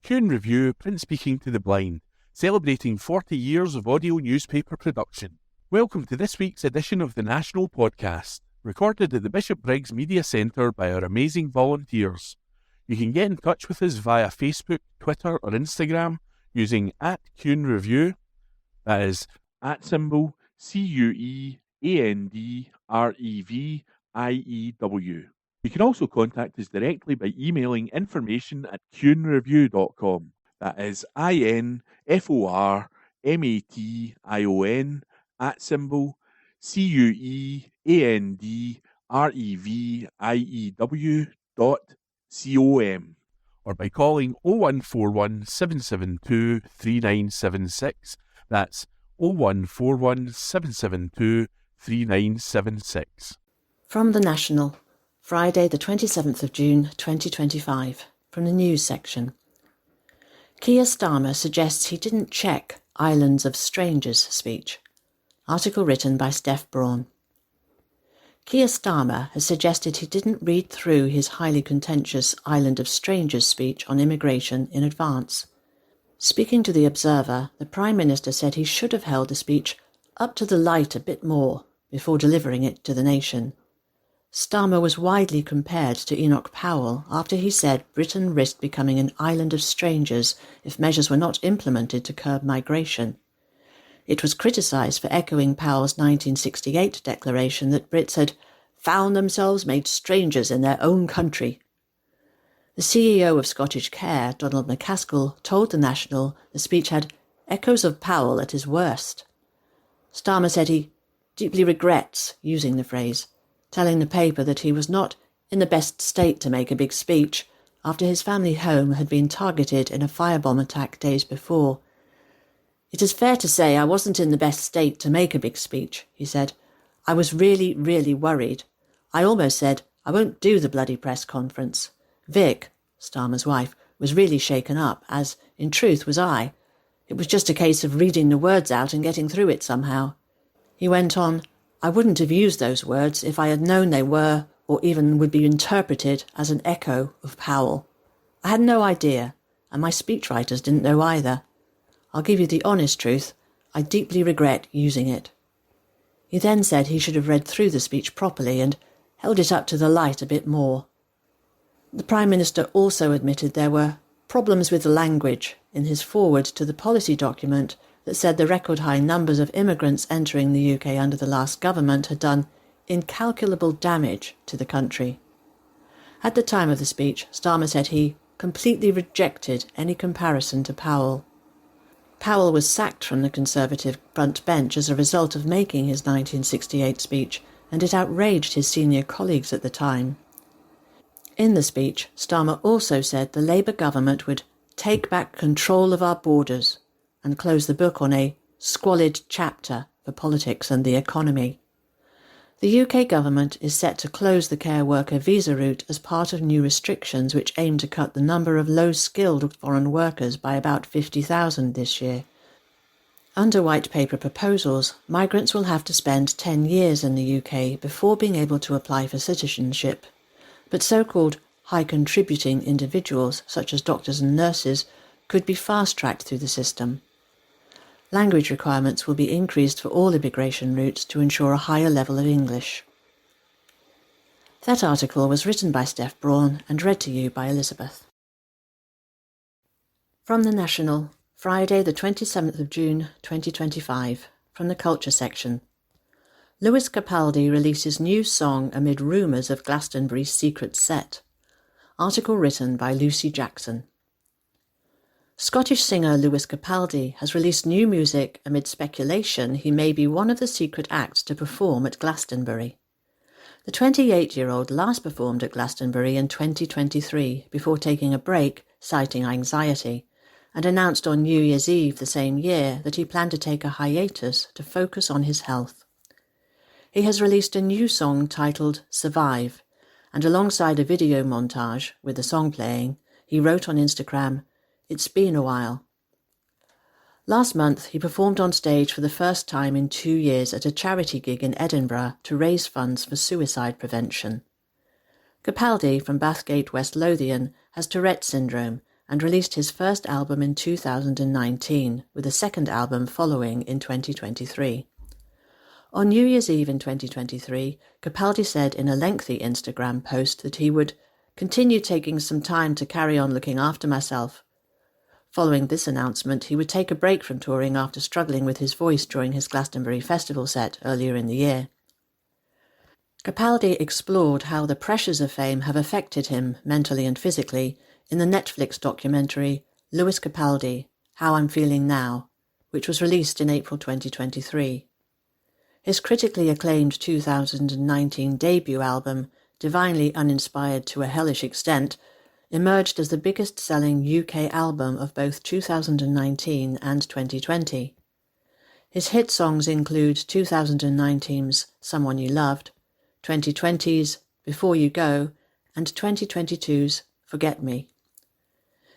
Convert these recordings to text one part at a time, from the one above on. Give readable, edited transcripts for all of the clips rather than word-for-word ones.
Kuhn Review, print speaking to the blind, celebrating 40 years of audio newspaper production. Welcome to this week's edition of the National Podcast, recorded at the Bishop Briggs Media Centre by our amazing volunteers. You can get in touch with us via Facebook, Twitter or Instagram using @KuhnReview, that is @CuandReview. You can also contact us directly by emailing information@kuhnreview.com. That is INFORMATION@CuandReview.com, or by calling 0141 772 3976. That's 0141 772 3976. From the National, Friday the 27th of June 2025, from the news section. Keir Starmer suggests he didn't check Islands of Strangers speech. Article written by Steph Braun. Keir Starmer has suggested he didn't read through his highly contentious Island of Strangers speech on immigration in advance. Speaking to The Observer, the Prime Minister said he should have held the speech up to the light a bit more before delivering it to the nation. Starmer was widely compared to Enoch Powell after he said Britain risked becoming an island of strangers if measures were not implemented to curb migration. It was criticised for echoing Powell's 1968 declaration that Brits had found themselves made strangers in their own country. The CEO of Scottish Care, Donald McCaskill, told The National the speech had echoes of Powell at his worst. Starmer said he deeply regrets using the phrase, telling the paper that he was not in the best state to make a big speech after his family home had been targeted in a firebomb attack days before. "It is fair to say I wasn't in the best state to make a big speech," he said. "I was really, really worried. I almost said, I won't do the bloody press conference." Vic, Starmer's wife, was really shaken up, as, in truth, was I. It was just a case of reading the words out and getting through it somehow. He went on, "I wouldn't have used those words if I had known they were, or even would be interpreted as an echo of Powell. I had no idea, and my speechwriters didn't know either. I'll give you the honest truth, I deeply regret using it." He then said he should have read through the speech properly and held it up to the light a bit more. The Prime Minister also admitted there were problems with the language in his foreword to the policy document that said the record-high numbers of immigrants entering the UK under the last government had done incalculable damage to the country. At the time of the speech, Starmer said he completely rejected any comparison to Powell. Powell was sacked from the Conservative front bench as a result of making his 1968 speech, and it outraged his senior colleagues at the time. In the speech, Starmer also said the Labour government would take back control of our borders and close the book on a squalid chapter for politics and the economy. The UK government is set to close the care worker visa route as part of new restrictions which aim to cut the number of low-skilled foreign workers by about 50,000 this year. Under White Paper proposals, migrants will have to spend 10 years in the UK before being able to apply for citizenship, but so-called high-contributing individuals, such as doctors and nurses, could be fast-tracked through the system. Language requirements will be increased for all immigration routes to ensure a higher level of English. That article was written by Steph Braun and read to you by Elizabeth. From the National, Friday the 27th of June 2025, from the Culture section. Lewis Capaldi releases new song amid rumours of Glastonbury's secret set. Article written by Lucy Jackson. Scottish singer Lewis Capaldi has released new music amid speculation he may be one of the secret acts to perform at Glastonbury. The 28-year-old last performed at Glastonbury in 2023 before taking a break, citing anxiety, and announced on New Year's Eve the same year that he planned to take a hiatus to focus on his health. He has released a new song titled Survive, and alongside a video montage with the song playing, he wrote on Instagram, "It's been a while." Last month, he performed on stage for the first time in 2 years at a charity gig in Edinburgh to raise funds for suicide prevention. Capaldi from Bathgate, West Lothian, has Tourette's syndrome and released his first album in 2019, with a second album following in 2023. On New Year's Eve in 2023, Capaldi said in a lengthy Instagram post that he would continue taking some time to carry on looking after myself. Following this announcement, he would take a break from touring after struggling with his voice during his Glastonbury Festival set earlier in the year. Capaldi explored how the pressures of fame have affected him mentally and physically in the Netflix documentary Lewis Capaldi, How I'm Feeling Now, which was released in April 2023. His critically acclaimed 2019 debut album, Divinely Uninspired to a Hellish Extent, emerged as the biggest-selling UK album of both 2019 and 2020. His hit songs include 2019's Someone You Loved, 2020's Before You Go, and 2022's Forget Me.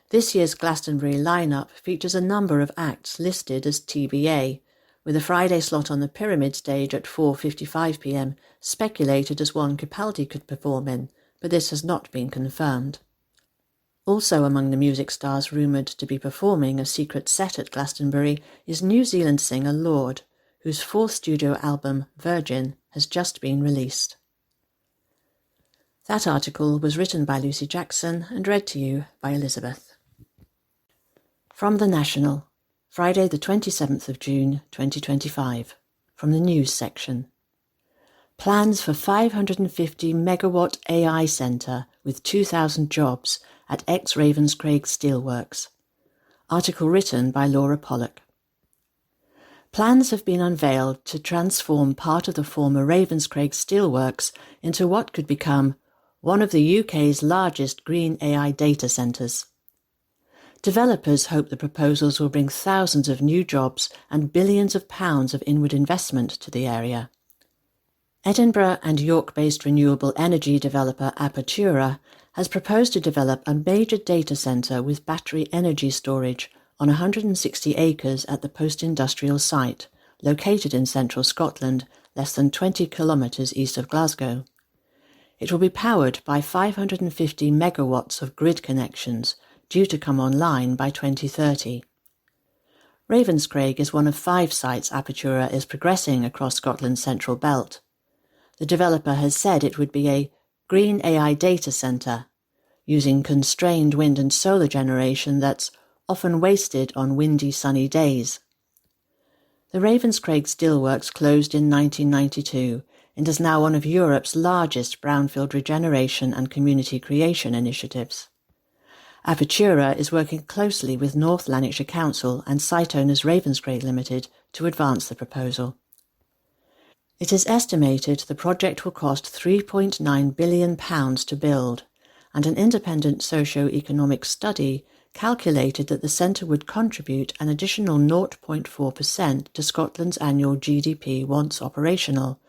This year's Glastonbury lineup features a number of acts listed as TBA, with a Friday slot on the Pyramid stage at 4:55 p.m. speculated as one Capaldi could perform in, but this has not been confirmed. Also among the music stars rumoured to be performing a secret set at Glastonbury is New Zealand singer Lorde, whose fourth studio album, Virgin, has just been released. That article was written by Lucy Jackson and read to you by Elizabeth. From The National, Friday the 27th of June 2025, from the news section. Plans for 550 megawatt AI centre with 2,000 jobs at ex-Ravenscraig Steelworks. Article written by Laura Pollock. Plans have been unveiled to transform part of the former Ravenscraig Steelworks into what could become one of the UK's largest green AI data centres. Developers hope the proposals will bring thousands of new jobs and billions of pounds of inward investment to the area. Edinburgh and York-based renewable energy developer Apertura has proposed to develop a major data centre with battery energy storage on 160 acres at the post-industrial site, located in central Scotland, less than 20 kilometres east of Glasgow. It will be powered by 550 megawatts of grid connections, due to come online by 2030. Ravenscraig is one of 5 sites Apertura is progressing across Scotland's central belt. The developer has said it would be a green AI data centre, using constrained wind and solar generation that's often wasted on windy, sunny days. The Ravenscraig Steelworks closed in 1992 and is now one of Europe's largest brownfield regeneration and community creation initiatives. Apertura is working closely with North Lanarkshire Council and site owners Ravenscraig Limited to advance the proposal. It is estimated the project will cost £3.9 billion to build, and an independent socio-economic study calculated that the centre would contribute an additional 0.4% to Scotland's annual GDP once operational,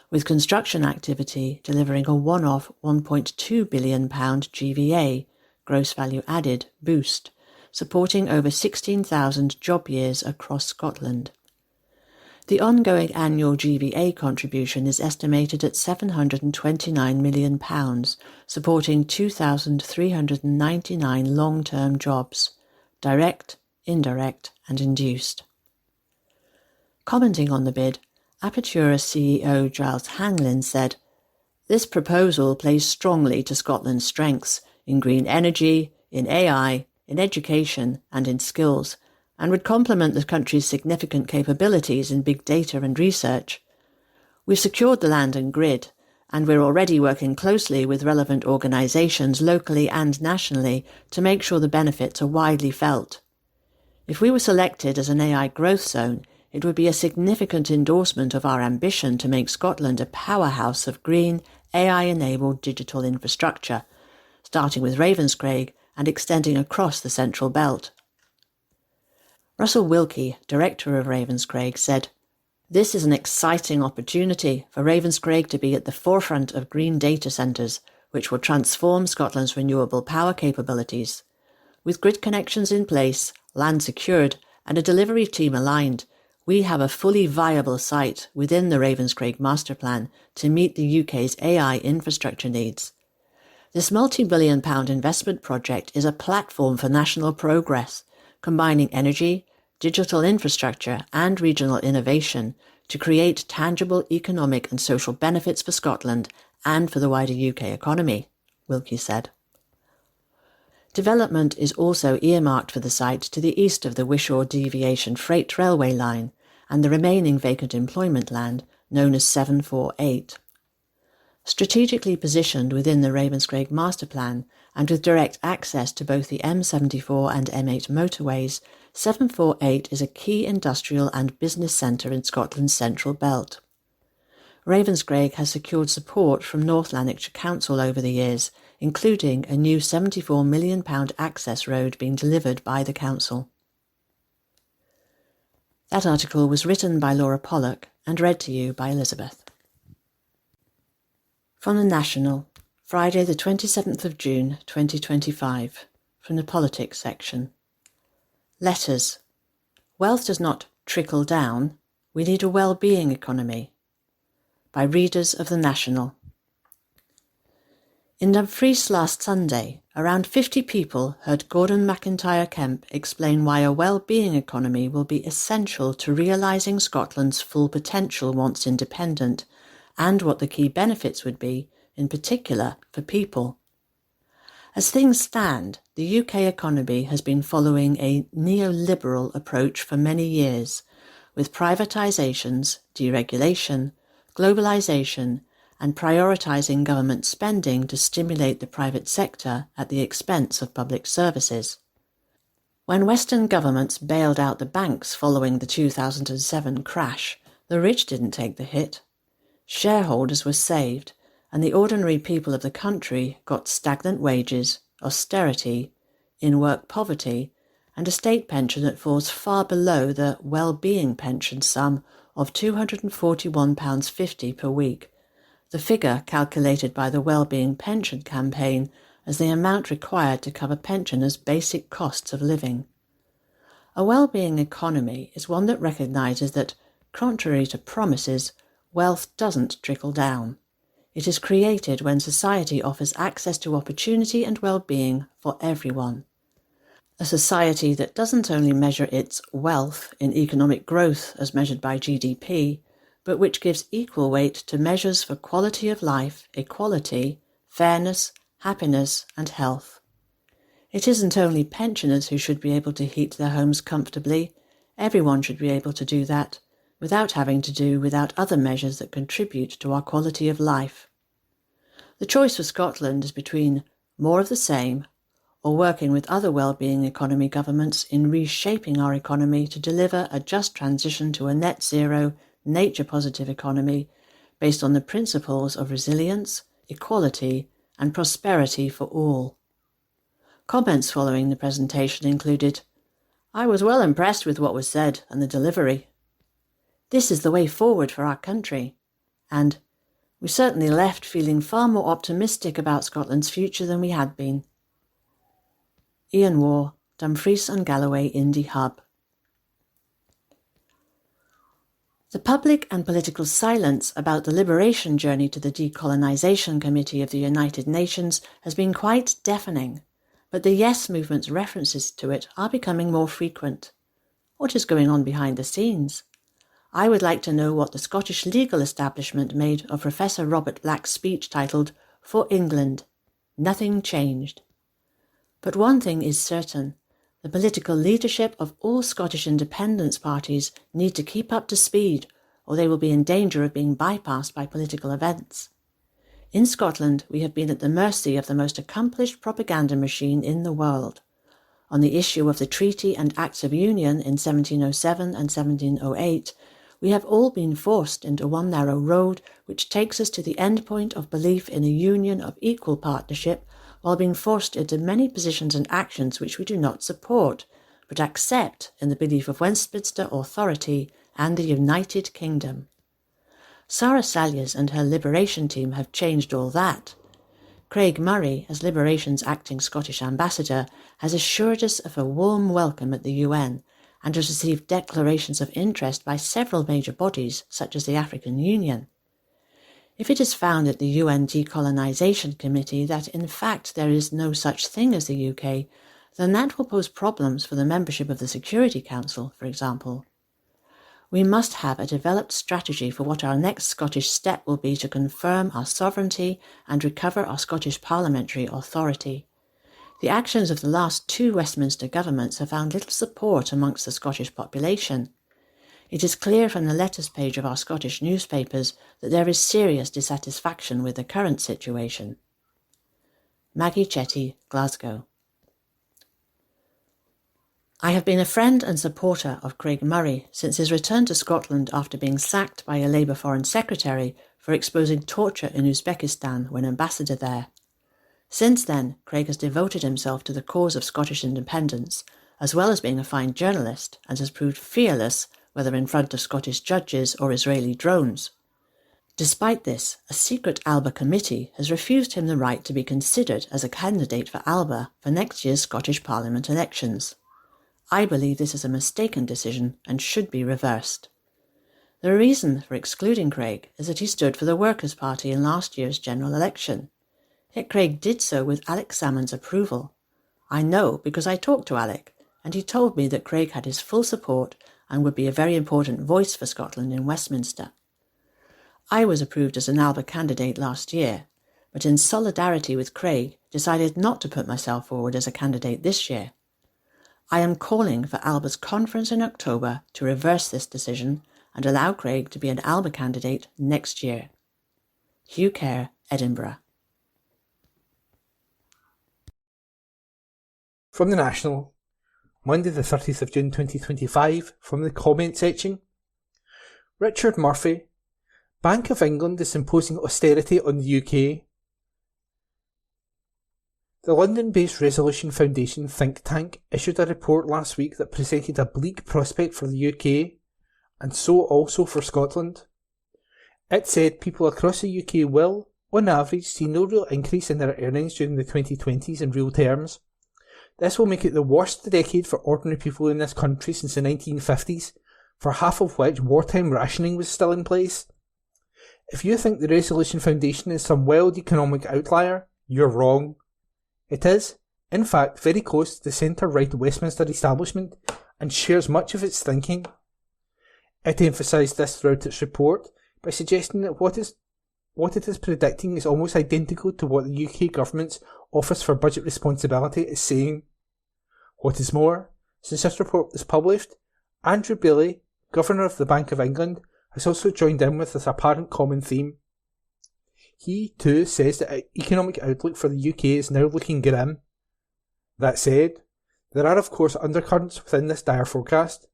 with construction activity delivering a one-off £1.2 billion GVA, gross value added, boost, supporting over 16,000 job years across Scotland. The ongoing annual GVA contribution is estimated at £729 million, supporting 2,399 long-term jobs, direct, indirect and induced. Commenting on the bid, Apertura CEO Giles Hanglin said, "This proposal plays strongly to Scotland's strengths in green energy, in AI, in education and in skills, and would complement the country's significant capabilities in big data and research. We've secured the land and grid, and we're already working closely with relevant organisations locally and nationally to make sure the benefits are widely felt. If we were selected as an AI growth zone, it would be a significant endorsement of our ambition to make Scotland a powerhouse of green, AI-enabled digital infrastructure, starting with Ravenscraig and extending across the central belt." Russell Wilkie, director of Ravenscraig, said, "This is an exciting opportunity for Ravenscraig to be at the forefront of green data centres, which will transform Scotland's renewable power capabilities. With grid connections in place, land secured, and a delivery team aligned, we have a fully viable site within the Ravenscraig Master Plan to meet the UK's AI infrastructure needs. This multi-billion-pound investment project is a platform for national progress, combining energy, digital infrastructure and regional innovation to create tangible economic and social benefits for Scotland and for the wider UK economy, Wilkie said. Development is also earmarked for the site to the east of the Wishaw Deviation Freight Railway line and the remaining vacant employment land known as 748. Strategically positioned within the Ravenscraig Master Plan and with direct access to both the M74 and M8 motorways, 748 is a key industrial and business centre in Scotland's central belt. Ravenscraig has secured support from North Lanarkshire Council over the years, including a new £74 million access road being delivered by the council. That article was written by Laura Pollock and read to you by Elizabeth. From the National, Friday the 27th of June 2025, from the Politics section. Letters. Wealth does not trickle down, we need a well-being economy. By readers of the National. In Dumfries last Sunday, around 50 people heard Gordon McIntyre Kemp explain why a well-being economy will be essential to realising Scotland's full potential once independent, and what the key benefits would be, in particular for people. As things stand, the UK economy has been following a neoliberal approach for many years, with privatisations, deregulation, globalisation, and prioritising government spending to stimulate the private sector at the expense of public services. When Western governments bailed out the banks following the 2007 crash, the rich didn't take the hit. Shareholders were saved, and the ordinary people of the country got stagnant wages, austerity, in-work poverty, and a state pension that falls far below the well-being pension sum of £241.50 per week, the figure calculated by the Wellbeing Pension Campaign as the amount required to cover pensioners' basic costs of living. A well-being economy is one that recognises that, contrary to promises, wealth doesn't trickle down. It is created when society offers access to opportunity and well-being for everyone. A society that doesn't only measure its wealth in economic growth as measured by GDP, but which gives equal weight to measures for quality of life, equality, fairness, happiness and health. It isn't only pensioners who should be able to heat their homes comfortably. Everyone should be able to do that, without having to do without other measures that contribute to our quality of life. The choice for Scotland is between more of the same or working with other well-being economy governments in reshaping our economy to deliver a just transition to a net zero, nature-positive economy based on the principles of resilience, equality and prosperity for all. Comments following the presentation included, "I was well impressed with what was said and the delivery. This is the way forward for our country," and "we certainly left feeling far more optimistic about Scotland's future than we had been." Ian Waugh, Dumfries and Galloway Indie Hub. The public and political silence about the liberation journey to the Decolonisation Committee of the United Nations has been quite deafening, but the Yes movement's references to it are becoming more frequent. What is going on behind the scenes? I would like to know what the Scottish legal establishment made of Professor Robert Black's speech titled "For England, Nothing Changed." But one thing is certain, the political leadership of all Scottish independence parties need to keep up to speed, or they will be in danger of being bypassed by political events. In Scotland, we have been at the mercy of the most accomplished propaganda machine in the world. On the issue of the Treaty and Acts of Union in 1707 and 1708, we have all been forced into one narrow road which takes us to the end point of belief in a union of equal partnership, while being forced into many positions and actions which we do not support, but accept in the belief of Westminster authority and the United Kingdom. Sarah Salyers and her Liberation team have changed all that. Craig Murray, as Liberation's acting Scottish ambassador, has assured us of a warm welcome at the UN and has received declarations of interest by several major bodies, such as the African Union. If it is found at the UN Decolonisation Committee that in fact there is no such thing as the UK, then that will pose problems for the membership of the Security Council, for example. We must have a developed strategy for what our next Scottish step will be to confirm our sovereignty and recover our Scottish parliamentary authority. The actions of the last two Westminster governments have found little support amongst the Scottish population. It is clear from the letters page of our Scottish newspapers that there is serious dissatisfaction with the current situation. Maggie Chetty, Glasgow. I have been a friend and supporter of Craig Murray since his return to Scotland after being sacked by a Labour Foreign Secretary for exposing torture in Uzbekistan when ambassador there. Since then, Craig has devoted himself to the cause of Scottish independence, as well as being a fine journalist, and has proved fearless, whether in front of Scottish judges or Israeli drones. Despite this, a secret ALBA committee has refused him the right to be considered as a candidate for ALBA for next year's Scottish Parliament elections. I believe this is a mistaken decision and should be reversed. The reason for excluding Craig is that he stood for the Workers' Party in last year's general election. Yet Craig did so with Alex Salmond's approval. I know because I talked to Alec, and he told me that Craig had his full support and would be a very important voice for Scotland in Westminster. I was approved as an ALBA candidate last year, but in solidarity with Craig, decided not to put myself forward as a candidate this year. I am calling for ALBA's conference in October to reverse this decision and allow Craig to be an ALBA candidate next year. Hugh Kerr, Edinburgh. From the National, Monday the 30th of June 2025, from the comment section. Richard Murphy, Bank of England is imposing austerity on the UK. The London-based Resolution Foundation think tank issued a report last week that presented a bleak prospect for the UK, and so also for Scotland. It said people across the UK will, on average, see no real increase in their earnings during the 2020s in real terms. This will make it the worst decade for ordinary people in this country since the 1950s, for half of which wartime rationing was still in place. If you think the Resolution Foundation is some wild economic outlier, you're wrong. It is, in fact, very close to the centre-right Westminster establishment and shares much of its thinking. It emphasised this throughout its report by suggesting that what it is predicting is almost identical to what the UK government's Office for Budget Responsibility is saying. What is more, since this report was published, Andrew Bailey, Governor of the Bank of England, has also joined in with this apparent common theme. He, too, says that the economic outlook for the UK is now looking grim. That said, there are of course undercurrents within this dire forecast,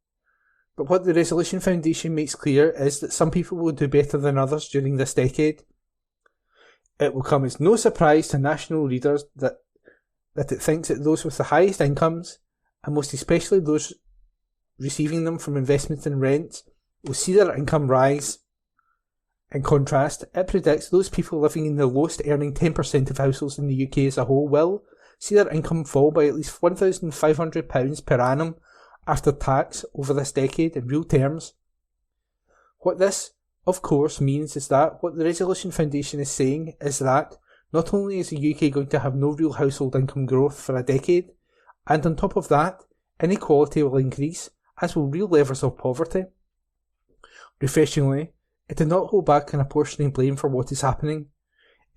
but what the Resolution Foundation makes clear is that some people will do better than others during this decade. It will come as no surprise to national readers that it thinks that those with the highest incomes, and most especially those receiving them from investments and rents, will see their income rise. In contrast, it predicts those people living in the lowest earning 10% of households in the UK as a whole will see their income fall by at least £1,500 per annum after tax over this decade in real terms. What this, of course, means is that what the Resolution Foundation is saying is that not only is the UK going to have no real household income growth for a decade, and on top of that, inequality will increase, as will real levels of poverty. Refreshingly, it did not hold back in apportioning blame for what is happening.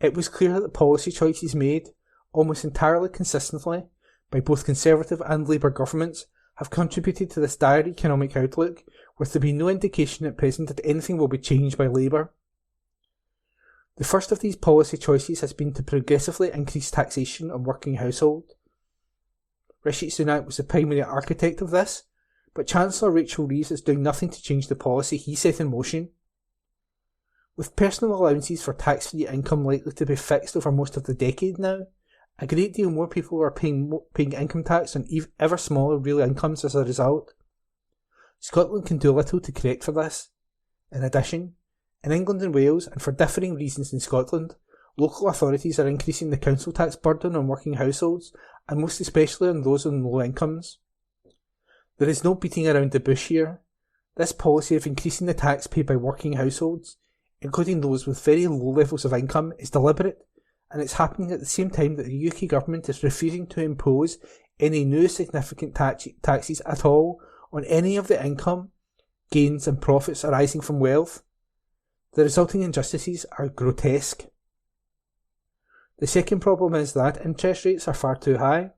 It was clear that the policy choices made, almost entirely consistently, by both Conservative and Labour governments have contributed to this dire economic outlook, with there being no indication at present that anything will be changed by Labour. The first of these policy choices has been to progressively increase taxation on working households. Rishi Sunak was the primary architect of this, but Chancellor Rachel Reeves is doing nothing to change the policy he set in motion. With personal allowances for tax-free income likely to be fixed over most of the decade now, a great deal more people are paying income tax on ever smaller real incomes as a result. Scotland can do little to correct for this. In addition, in England and Wales, and for differing reasons in Scotland, local authorities are increasing the council tax burden on working households, and most especially on those on low incomes. There is no beating around the bush here. This policy of increasing the tax paid by working households including those with very low levels of income, is deliberate, and it's happening at the same time that the UK government is refusing to impose any new significant taxes at all on any of the income, gains and profits arising from wealth. The resulting injustices are grotesque. The second problem is that interest rates are far too high.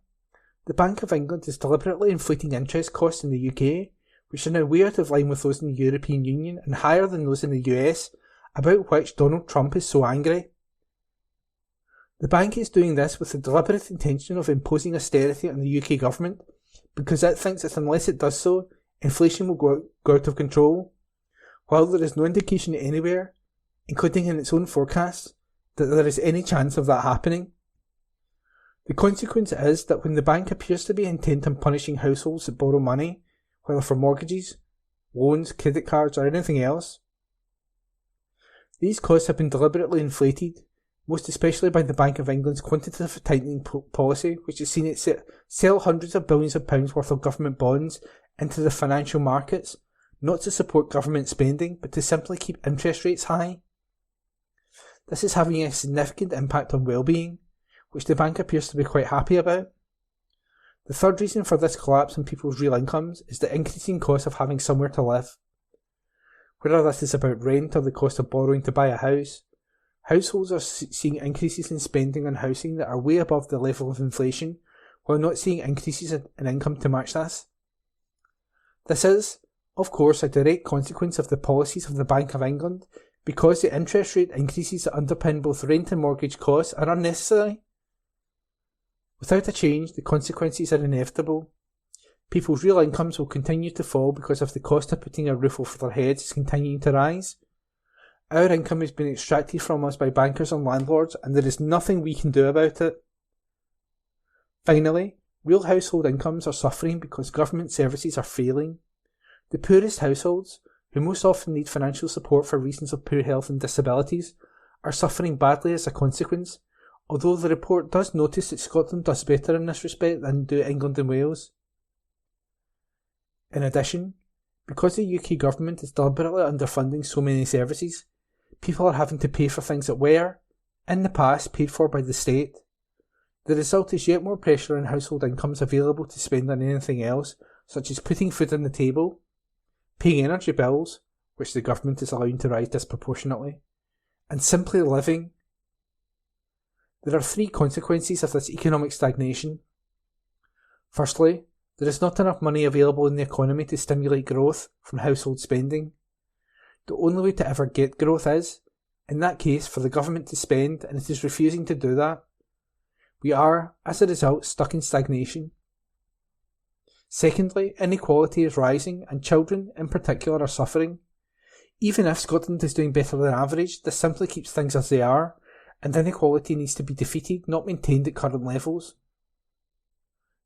The Bank of England is deliberately inflating interest costs in the UK, which are now way out of line with those in the European Union and higher than those in the US, about which Donald Trump is so angry. The bank is doing this with the deliberate intention of imposing austerity on the UK government, because it thinks that unless it does so, inflation will go out of control, while there is no indication anywhere, including in its own forecasts, that there is any chance of that happening. The consequence is that when the bank appears to be intent on punishing households that borrow money, whether for mortgages, loans, credit cards or anything else, these costs have been deliberately inflated, most especially by the Bank of England's quantitative tightening policy, which has seen it sell hundreds of billions of pounds worth of government bonds into the financial markets, not to support government spending, but to simply keep interest rates high. This is having a significant impact on well-being, which the bank appears to be quite happy about. The third reason for this collapse in people's real incomes is the increasing cost of having somewhere to live. Whether this is about rent or the cost of borrowing to buy a house, households are seeing increases in spending on housing that are way above the level of inflation, while not seeing increases in income to match this. This is, of course, a direct consequence of the policies of the Bank of England, because the interest rate increases that underpin both rent and mortgage costs are unnecessary. Without a change, the consequences are inevitable. People's real incomes will continue to fall because of the cost of putting a roof over their heads is continuing to rise. Our income is being extracted from us by bankers and landlords, and there is nothing we can do about it. Finally, real household incomes are suffering because government services are failing. The poorest households, who most often need financial support for reasons of poor health and disabilities, are suffering badly as a consequence, although the report does notice that Scotland does better in this respect than do England and Wales. In addition, because the UK government is deliberately underfunding so many services, people are having to pay for things that were, in the past, paid for by the state. The result is yet more pressure on household incomes available to spend on anything else, such as putting food on the table, paying energy bills, which the government is allowing to rise disproportionately, and simply living. There are three consequences of this economic stagnation. Firstly, there is not enough money available in the economy to stimulate growth from household spending. The only way to ever get growth is, in that case, for the government to spend, and it is refusing to do that. We are, as a result, stuck in stagnation. Secondly, inequality is rising, and children, in particular, are suffering. Even if Scotland is doing better than average, this simply keeps things as they are, and inequality needs to be defeated, not maintained at current levels.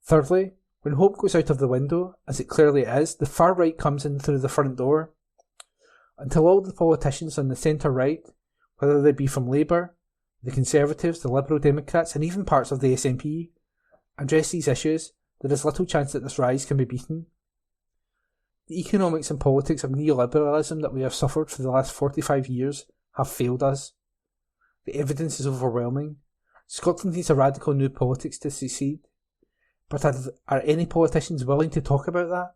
Thirdly, when hope goes out of the window, as it clearly is, the far right comes in through the front door. Until all the politicians on the centre-right, whether they be from Labour, the Conservatives, the Liberal Democrats, and even parts of the SNP, address these issues, there is little chance that this rise can be beaten. The economics and politics of neoliberalism that we have suffered for the last 45 years have failed us. The evidence is overwhelming. Scotland needs a radical new politics to succeed. But are any politicians willing to talk about that?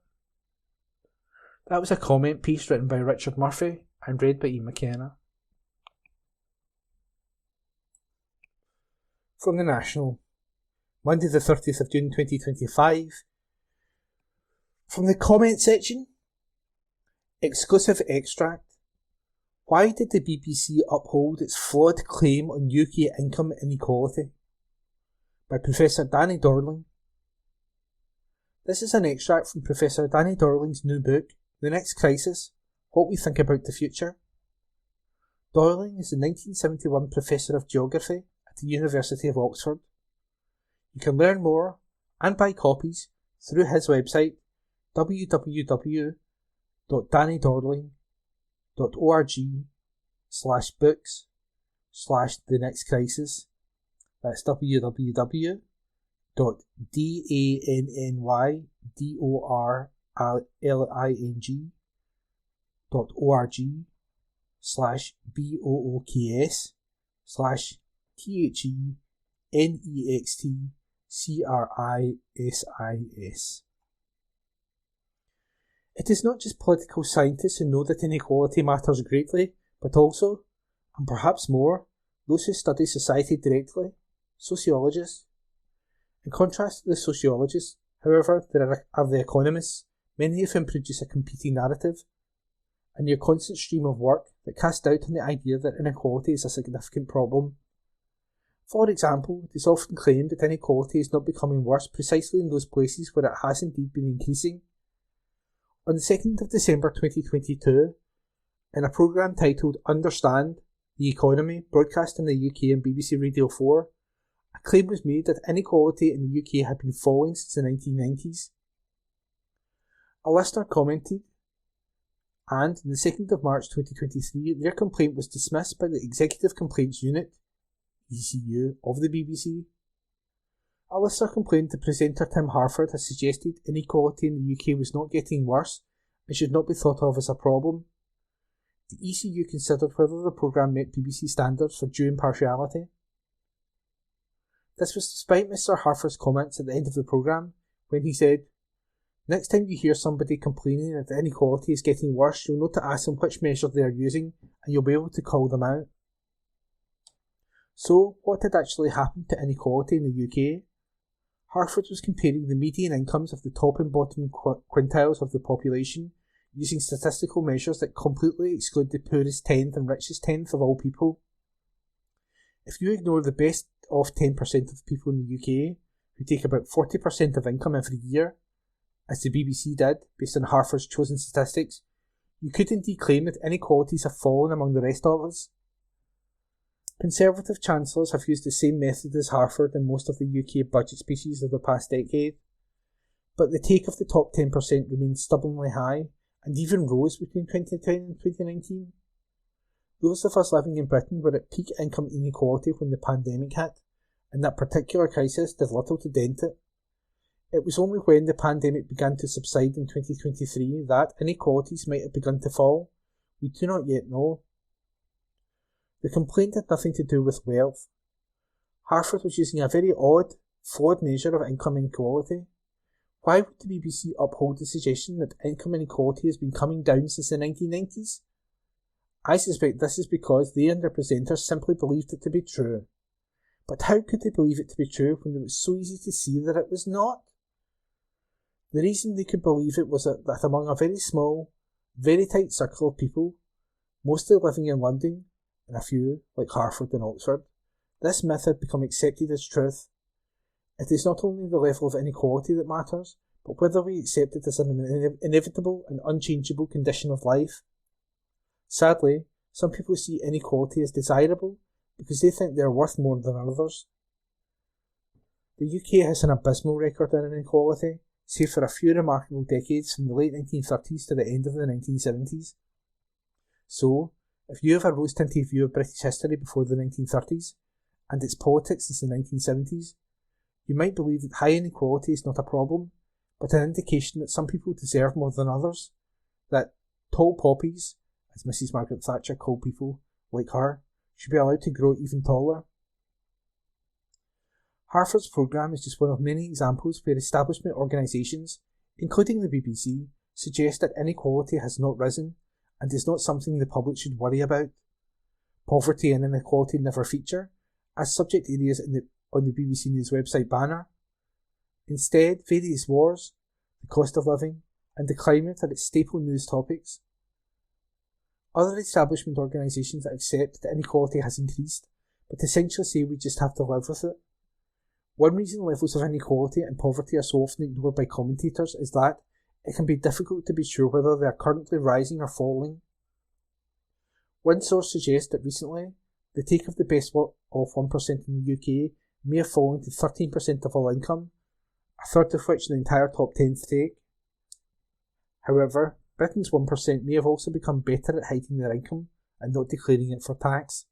That was a comment piece written by Richard Murphy and read by Ian McKenna. From the National, Monday the 30th of June 2025. From the comment section, exclusive extract. Why did the BBC uphold its flawed claim on UK income inequality? By Professor Danny Dorling. This is an extract from Professor Danny Dorling's new book, The Next Crisis, What We Think About the Future. Dorling is the 1971 Professor of Geography at the University of Oxford. You can learn more and buy copies through his website www.dannydorling.org/books/The Next Crisis. That's www.dannydorling.org/books/The BOOKS/THENEXTCRISIS. It is not just political scientists who know that inequality matters greatly, but also, and perhaps more, those who study society directly, sociologists. In contrast to the sociologists, however, there are the economists, many of whom produce a competing narrative, a near constant stream of work that casts doubt on the idea that inequality is a significant problem. For example, it is often claimed that inequality is not becoming worse precisely in those places where it has indeed been increasing. On the 2nd of December 2022, in a programme titled Understand the Economy, broadcast in the UK and BBC Radio 4, a claim was made that inequality in the UK had been falling since the 1990s. A listener commented, and on the 2nd of March 2023, their complaint was dismissed by the Executive Complaints Unit, ECU, of the BBC. A listener complained that presenter Tim Harford has suggested inequality in the UK was not getting worse and should not be thought of as a problem. The ECU considered whether the programme met BBC standards for due impartiality. This was despite Mr Harford's comments at the end of the programme, when he said, "Next time you hear somebody complaining that the inequality is getting worse, you'll know to ask them which measure they are using, and you'll be able to call them out." So, what had actually happened to inequality in the UK? Harford was comparing the median incomes of the top and bottom quintiles of the population, using statistical measures that completely exclude the poorest tenth and richest tenth of all people. If you ignore the best of 10% of people in the UK, who take about 40% of income every year, as the BBC did, based on Harford's chosen statistics, you could indeed claim that inequalities have fallen among the rest of us. Conservative chancellors have used the same method as Harford in most of the UK budget speeches of the past decade, but the take of the top 10% remains stubbornly high, and even rose between 2010 and 2019. Those of us living in Britain were at peak income inequality when the pandemic hit, and that particular crisis did little to dent it. It was only when the pandemic began to subside in 2023 that inequalities might have begun to fall. We do not yet know. The complaint had nothing to do with wealth. Harford was using a very odd, flawed measure of income inequality. Why would the BBC uphold the suggestion that income inequality has been coming down since the 1990s? I suspect this is because they and their presenters simply believed it to be true. But how could they believe it to be true when it was so easy to see that it was not? The reason they could believe it was that among a very small, very tight circle of people, mostly living in London, and a few, like Harford and Oxford, this myth had become accepted as truth. It is not only the level of inequality that matters, but whether we accept it as an inevitable and unchangeable condition of life. Sadly, some people see inequality as desirable because they think they are worth more than others. The UK has an abysmal record in inequality, save for a few remarkable decades from the late 1930s to the end of the 1970s. So, if you have a rose-tinted view of British history before the 1930s, and its politics since the 1970s, you might believe that high inequality is not a problem, but an indication that some people deserve more than others, that tall poppies, as Mrs. Margaret Thatcher called people like her, should be allowed to grow even taller. Harford's programme is just one of many examples where establishment organisations, including the BBC, suggest that inequality has not risen and is not something the public should worry about. Poverty and inequality never feature as subject areas on the BBC News website banner. Instead, various wars, the cost of living, and the climate are its staple news topics. Other establishment organisations accept that inequality has increased, but essentially say we just have to live with it. One reason levels of inequality and poverty are so often ignored by commentators is that it can be difficult to be sure whether they are currently rising or falling. One source suggests that recently, the take of the best of 1% in the UK may have fallen to 13% of all income, a third of which the entire top 10th take. However, Britain's 1% may have also become better at hiding their income and not declaring it for tax.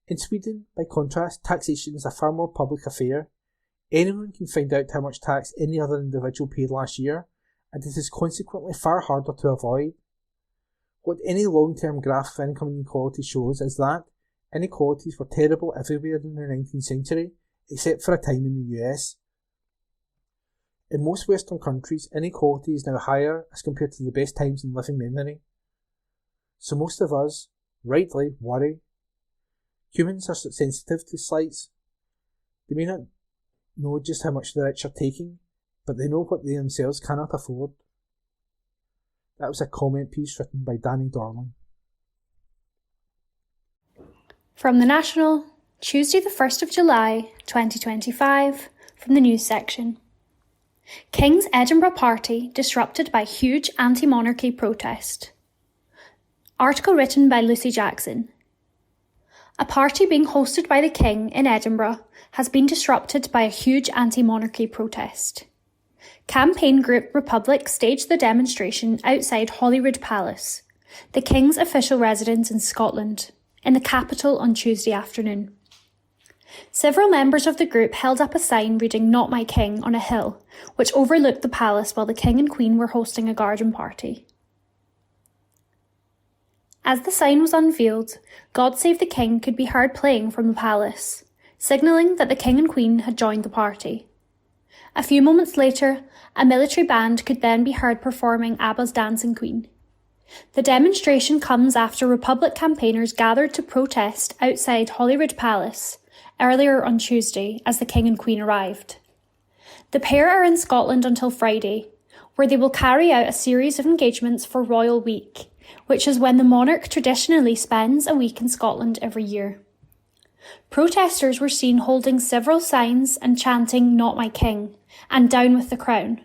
In Sweden, by contrast, taxation is a far more public affair. Anyone can find out how much tax any other individual paid last year, and it is consequently far harder to avoid. What any long-term graph of income inequality shows is that inequalities were terrible everywhere in the 19th century, except for a time in the US. In most Western countries, inequality is now higher as compared to the best times in living memory. So most of us, rightly, worry. Humans are sensitive to slights. They may not know just how much the rich are taking, but they know what they themselves cannot afford. That was a comment piece written by Danny Dorling. From The National, Tuesday the 1st of July 2025, from the news section. King's Edinburgh party disrupted by huge anti-monarchy protest. Article written by Lucy Jackson. A party being hosted by the King in Edinburgh has been disrupted by a huge anti-monarchy protest. Campaign group Republic staged the demonstration outside Holyrood Palace, the King's official residence in Scotland, in the capital on Tuesday afternoon. Several members of the group held up a sign reading "Not My King" on a hill, which overlooked the palace while the King and Queen were hosting a garden party. As the sign was unveiled, "God Save the King" could be heard playing from the palace, signalling that the King and Queen had joined the party. A few moments later, a military band could then be heard performing ABBA's Dancing Queen. The demonstration comes after Republic campaigners gathered to protest outside Holyrood Palace earlier on Tuesday as the King and Queen arrived. The pair are in Scotland until Friday, where they will carry out a series of engagements for Royal Week, which is when the monarch traditionally spends a week in Scotland every year. Protesters were seen holding several signs and chanting "Not My King" and "Down with the Crown,"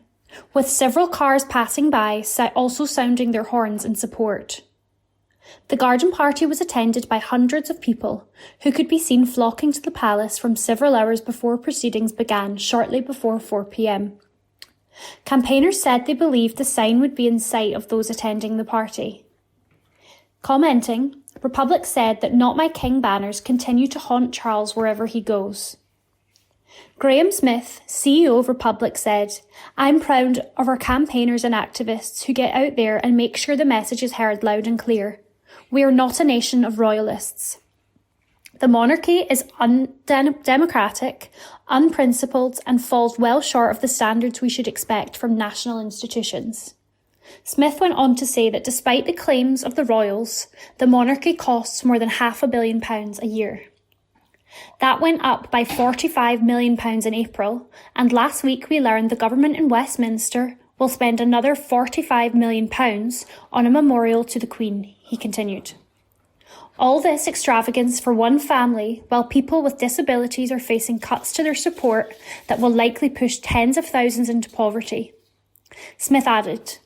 with several cars passing by also sounding their horns in support. The garden party was attended by hundreds of people who could be seen flocking to the palace from several hours before proceedings began shortly before 4 p.m. Campaigners said they believed the sign would be in sight of those attending the party. Commenting, Republic said that "Not My King" banners continue to haunt Charles wherever he goes. Graham Smith, CEO of Republic, said, "I'm proud of our campaigners and activists who get out there and make sure the message is heard loud and clear. We are not a nation of royalists. The monarchy is undemocratic, unprincipled, and falls well short of the standards we should expect from national institutions." Smith went on to say that despite the claims of the royals, the monarchy costs more than £500 million a year. That went up by £45 million in April, and last week we learned the government in Westminster will spend another £45 million on a memorial to the Queen, he continued. All this extravagance for one family, while people with disabilities are facing cuts to their support that will likely push tens of thousands into poverty. Smith added,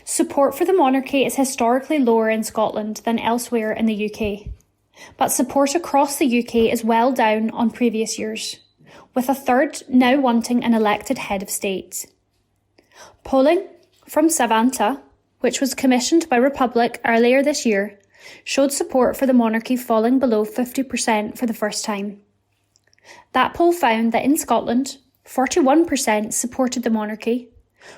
"Support for the monarchy is historically lower in Scotland than elsewhere in the UK. But support across the UK is well down on previous years, with a third now wanting an elected head of state." Polling from Savanta, which was commissioned by Republic earlier this year, showed support for the monarchy falling below 50% for the first time. That poll found that in Scotland, 41% supported the monarchy,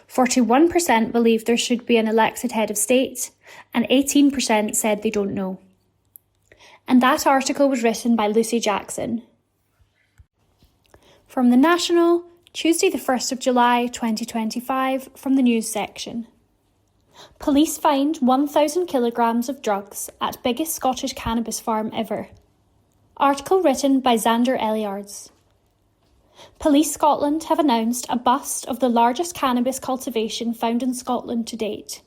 41% believed there should be an elected head of state, and 18% said they don't know. And that article was written by Lucy Jackson. From The National, Tuesday the 1st of July 2025, from the news section. Police find 1,000 kilograms of drugs at biggest Scottish cannabis farm ever. Article written by Xander Eliards. Police Scotland have announced a bust of the largest cannabis cultivation found in Scotland to date.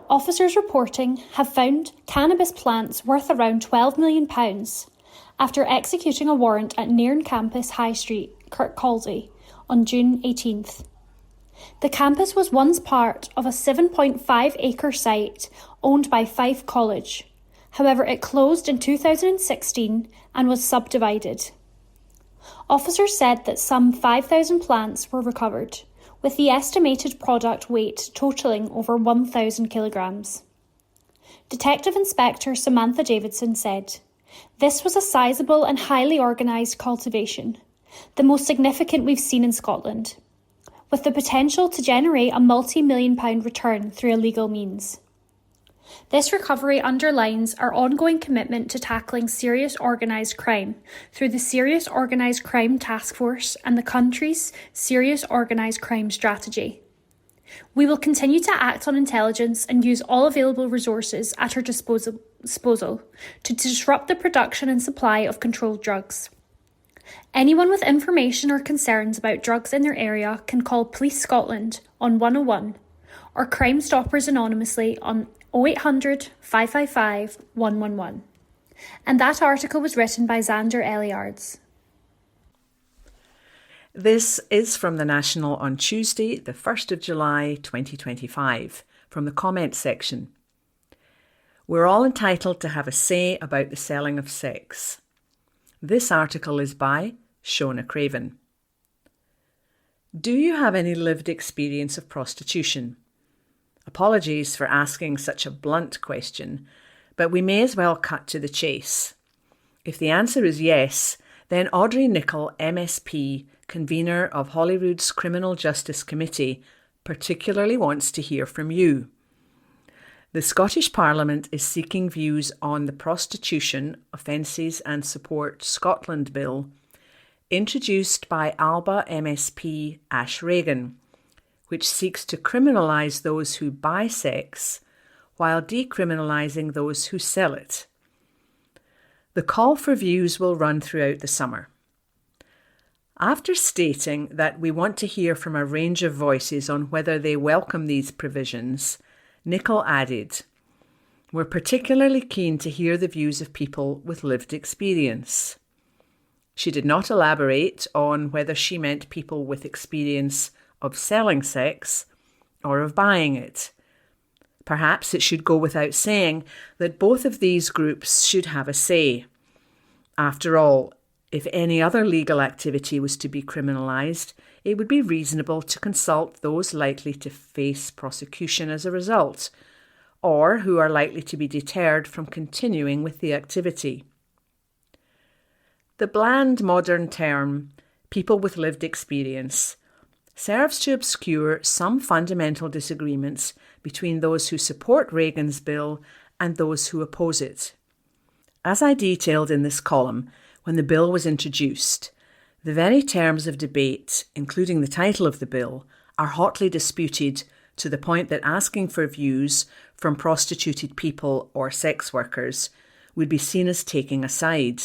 Officers reporting have found cannabis plants worth around £12 million after executing a warrant at Nairn Campus High Street, Kirkcaldy, on June 18th. The campus was once part of a 7.5-acre site owned by Fife College. However, it closed in 2016 and was subdivided. Officers said that some 5,000 plants were recovered, with the estimated product weight totalling over 1,000 kilograms. Detective Inspector Samantha Davidson said, "This was a sizable and highly organised cultivation, the most significant we've seen in Scotland, with the potential to generate a multi-million-pound return through illegal means. This recovery underlines our ongoing commitment to tackling serious organised crime through the Serious Organised Crime Task Force and the country's Serious Organised Crime Strategy. We will continue to act on intelligence and use all available resources at our disposal to disrupt the production and supply of controlled drugs. Anyone with information or concerns about drugs in their area can call Police Scotland on 101 or Crime Stoppers anonymously on 0800 555 111. And that article was written by Xander Eliards. This is from The National on Tuesday, the 1st of July 2025, from the comments section. We're all entitled to have a say about the selling of sex. This article is by Shona Craven. Do you have any lived experience of prostitution? Apologies for asking such a blunt question, but we may as well cut to the chase. If the answer is yes, then Audrey Nicholl, MSP, convener of Holyrood's Criminal Justice Committee, particularly wants to hear from you. The Scottish Parliament is seeking views on the Prostitution, Offences and Support Scotland Bill, introduced by Alba MSP Ash Regan, which seeks to criminalise those who buy sex while decriminalising those who sell it. The call for views will run throughout the summer. After stating that we want to hear from a range of voices on whether they welcome these provisions, Nicholl added, "We're particularly keen to hear the views of people with lived experience." She did not elaborate on whether she meant people with experience of selling sex or of buying it. Perhaps it should go without saying that both of these groups should have a say. After all, if any other legal activity was to be criminalised, it would be reasonable to consult those likely to face prosecution as a result, or who are likely to be deterred from continuing with the activity. The bland modern term, people with lived experience, serves to obscure some fundamental disagreements between those who support Reagan's bill and those who oppose it. As I detailed in this column, when the bill was introduced, the very terms of debate, including the title of the bill, are hotly disputed to the point that asking for views from prostituted people or sex workers would be seen as taking a side.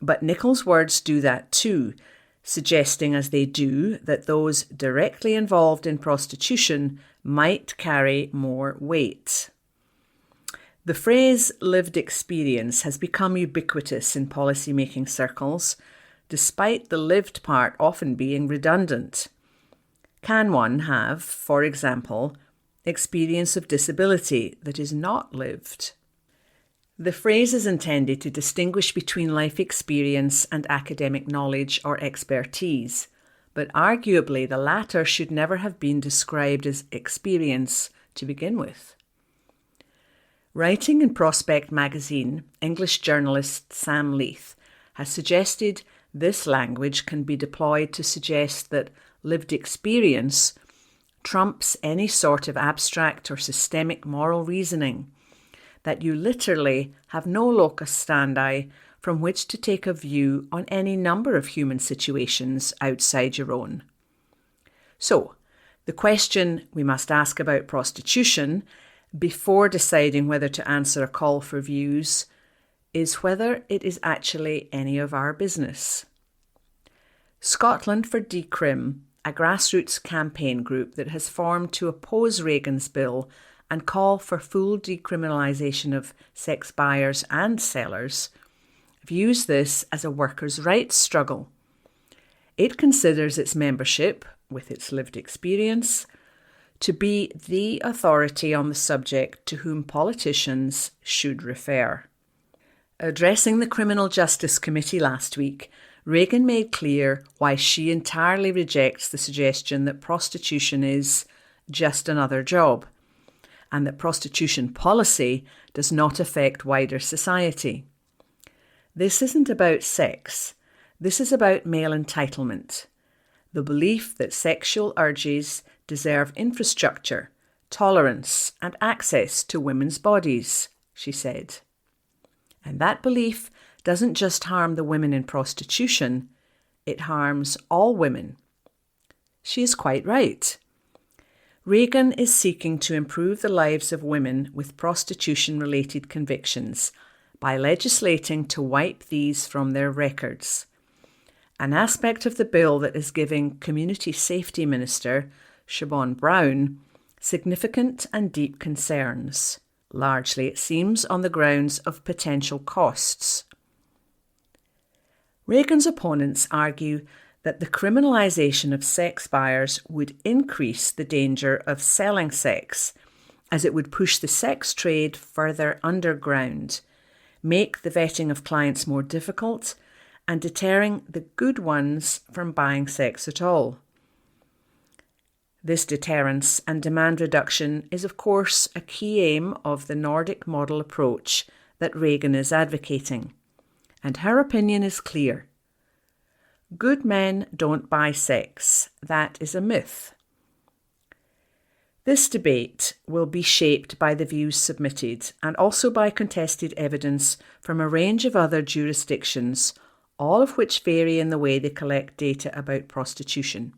But Nicholl's words do that too, suggesting as they do that those directly involved in prostitution might carry more weight. The phrase lived experience has become ubiquitous in policy-making circles, despite the lived part often being redundant. Can one have, for example, experience of disability that is not lived? The phrase is intended to distinguish between life experience and academic knowledge or expertise, but arguably the latter should never have been described as experience to begin with. Writing in Prospect magazine, English journalist Sam Leith has suggested this language can be deployed to suggest that lived experience trumps any sort of abstract or systemic moral reasoning, that you literally have no locus standi from which to take a view on any number of human situations outside your own. So, the question we must ask about prostitution before deciding whether to answer a call for views is whether it is actually any of our business. Scotland for Decrim, a grassroots campaign group that has formed to oppose Reagan's bill and call for full decriminalisation of sex buyers and sellers, views this as a workers' rights struggle. It considers its membership, with its lived experience, to be the authority on the subject to whom politicians should refer. Addressing the Criminal Justice Committee last week, Reagan made clear why she entirely rejects the suggestion that prostitution is just another job, and that prostitution policy does not affect wider society. This isn't about sex. This is about male entitlement, the belief that sexual urges deserve infrastructure tolerance, and access to women's bodies, she said. And that belief doesn't just harm the women in prostitution, it harms all women. She is quite right. Reagan is seeking to improve the lives of women with prostitution-related convictions by legislating to wipe these from their records. An aspect of the bill that is giving Community Safety Minister Siobhan Brown significant and deep concerns, largely, it seems, on the grounds of potential costs. Reagan's opponents argue that the criminalisation of sex buyers would increase the danger of selling sex, as it would push the sex trade further underground, make the vetting of clients more difficult, and deterring the good ones from buying sex at all. This deterrence and demand reduction is, of course, a key aim of the Nordic model approach that Reagan is advocating, and her opinion is clear. Good men don't buy sex. That is a myth. This debate will be shaped by the views submitted and also by contested evidence from a range of other jurisdictions, all of which vary in the way they collect data about prostitution.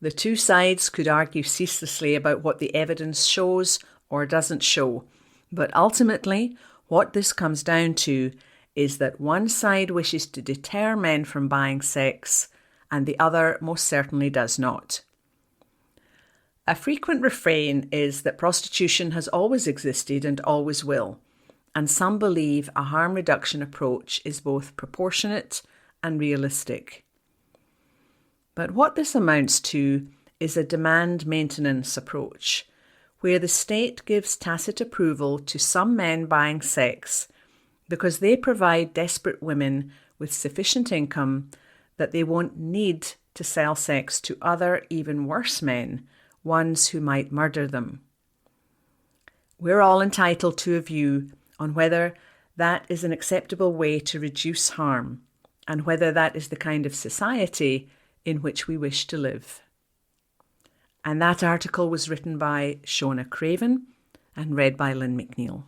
The two sides could argue ceaselessly about what the evidence shows or doesn't show, but ultimately what this comes down to is that one side wishes to deter men from buying sex and the other most certainly does not. A frequent refrain is that prostitution has always existed and always will, and some believe a harm reduction approach is both proportionate and realistic. But what this amounts to is a demand maintenance approach, where the state gives tacit approval to some men buying sex because they provide desperate women with sufficient income that they won't need to sell sex to other, even worse men, ones who might murder them. We're all entitled to a view on whether that is an acceptable way to reduce harm, and whether that is the kind of society in which we wish to live. And that article was written by Shona Craven and read by Lynn McNeil.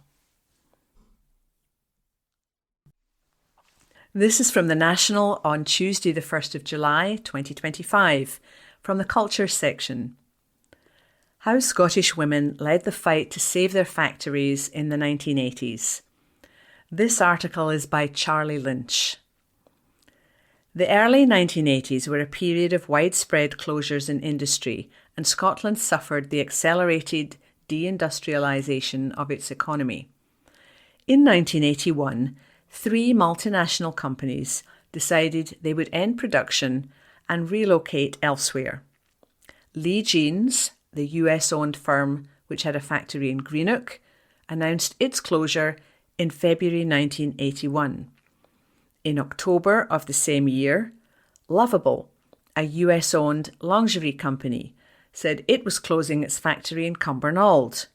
This is from The National on Tuesday the 1st of July 2025, from the Culture section. How Scottish women led the fight to save their factories in the 1980s. This article is by Charlie Lynch. The early 1980s were a period of widespread closures in industry, and Scotland suffered the accelerated deindustrialisation of its economy. In 1981, 3 multinational companies decided they would end production and relocate elsewhere. Lee Jeans, the US-owned firm which had a factory in Greenock, announced its closure in February 1981. In October of the same year, Lovable, a US-owned lingerie company, said it was closing its factory in Cumbernauld.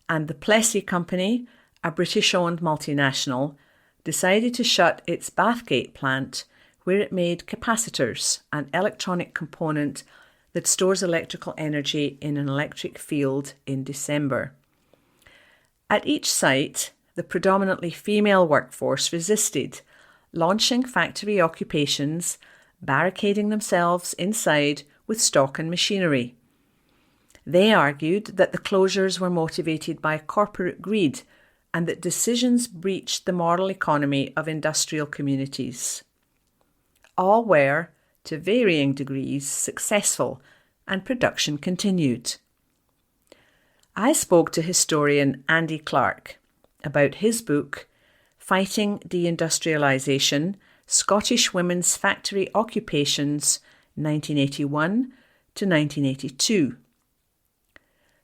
And the Plessy Company, a British-owned multinational, decided to shut its Bathgate plant, where it made capacitors, an electronic component that stores electrical energy in an electric field, in December. At each site, the predominantly female workforce resisted, launching factory occupations, barricading themselves inside with stock and machinery. They argued that the closures were motivated by corporate greed and that decisions breached the moral economy of industrial communities. All were, to varying degrees, successful, and production continued. I spoke to historian Andy Clark about his book, Fighting Deindustrialisation, Scottish Women's Factory Occupations, 1981 to 1982.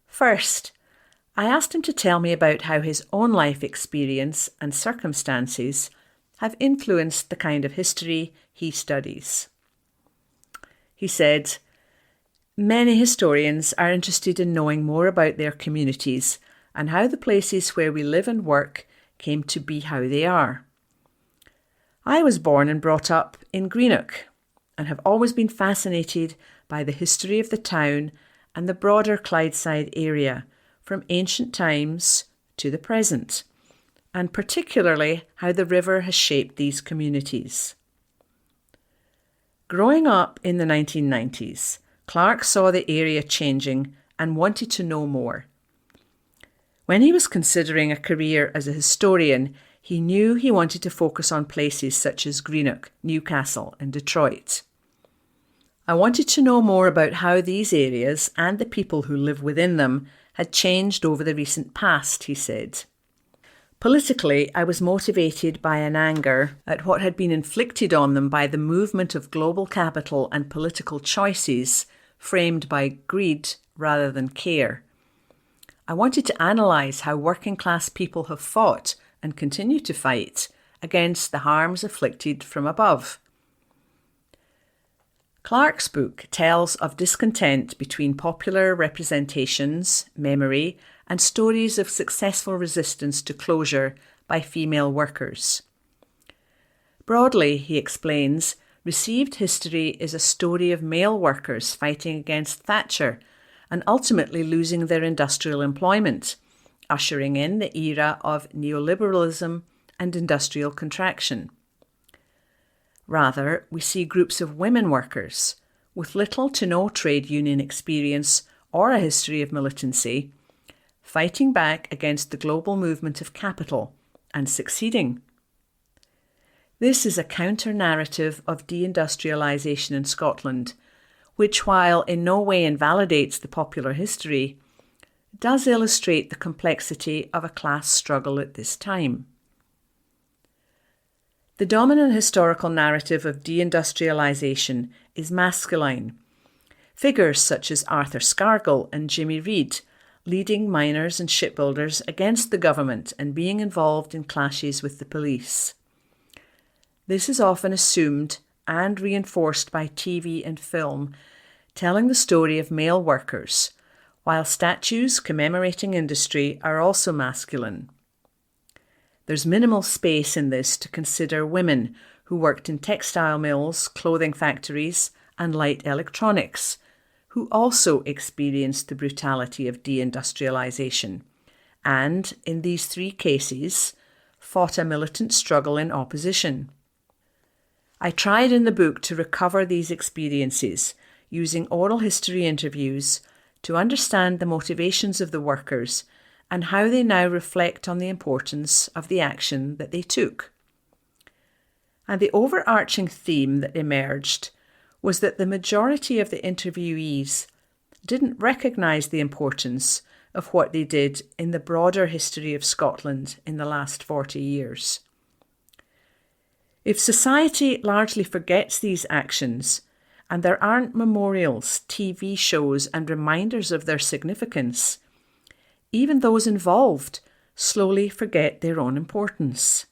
First, I asked him to tell me about how his own life experience and circumstances have influenced the kind of history he studies. He said, "Many historians are interested in knowing more about their communities and how the places where we live and work came to be how they are. I was born and brought up in Greenock and have always been fascinated by the history of the town and the broader Clydeside area from ancient times to the present, and particularly how the river has shaped these communities. Growing up in the 1990s, Clark saw the area changing and wanted to know more. When he was considering a career as a historian, he knew he wanted to focus on places such as Greenock, Newcastle and Detroit. I wanted to know more about how these areas and the people who live within them had changed over the recent past, he said. Politically, I was motivated by an anger at what had been inflicted on them by the movement of global capital and political choices framed by greed rather than care. I wanted to analyse how working class people have fought and continue to fight against the harms inflicted from above. Clark's book tells of discontent between popular representations, memory, and stories of successful resistance to closure by female workers. Broadly, he explains, received history is a story of male workers fighting against Thatcher and ultimately losing their industrial employment, ushering in the era of neoliberalism and industrial contraction. Rather, we see groups of women workers with little to no trade union experience or a history of militancy, fighting back against the global movement of capital and succeeding. This is a counter-narrative of deindustrialisation in Scotland, which, while in no way invalidates the popular history, does illustrate the complexity of a class struggle at this time. The dominant historical narrative of deindustrialisation is masculine. Figures such as Arthur Scargill and Jimmy Reid leading miners and shipbuilders against the government and being involved in clashes with the police. This is often assumed and reinforced by TV and film, telling the story of male workers, while statues commemorating industry are also masculine. There's minimal space in this to consider women who worked in textile mills, clothing factories, and light electronics, who also experienced the brutality of deindustrialisation, and, in these three cases, fought a militant struggle in opposition. I tried in the book to recover these experiences, using oral history interviews to understand the motivations of the workers and how they now reflect on the importance of the action that they took. And the overarching theme that emerged was that the majority of the interviewees didn't recognise the importance of what they did in the broader history of Scotland in the last 40 years. If society largely forgets these actions, and there aren't memorials, TV shows, and reminders of their significance, even those involved slowly forget their own importance.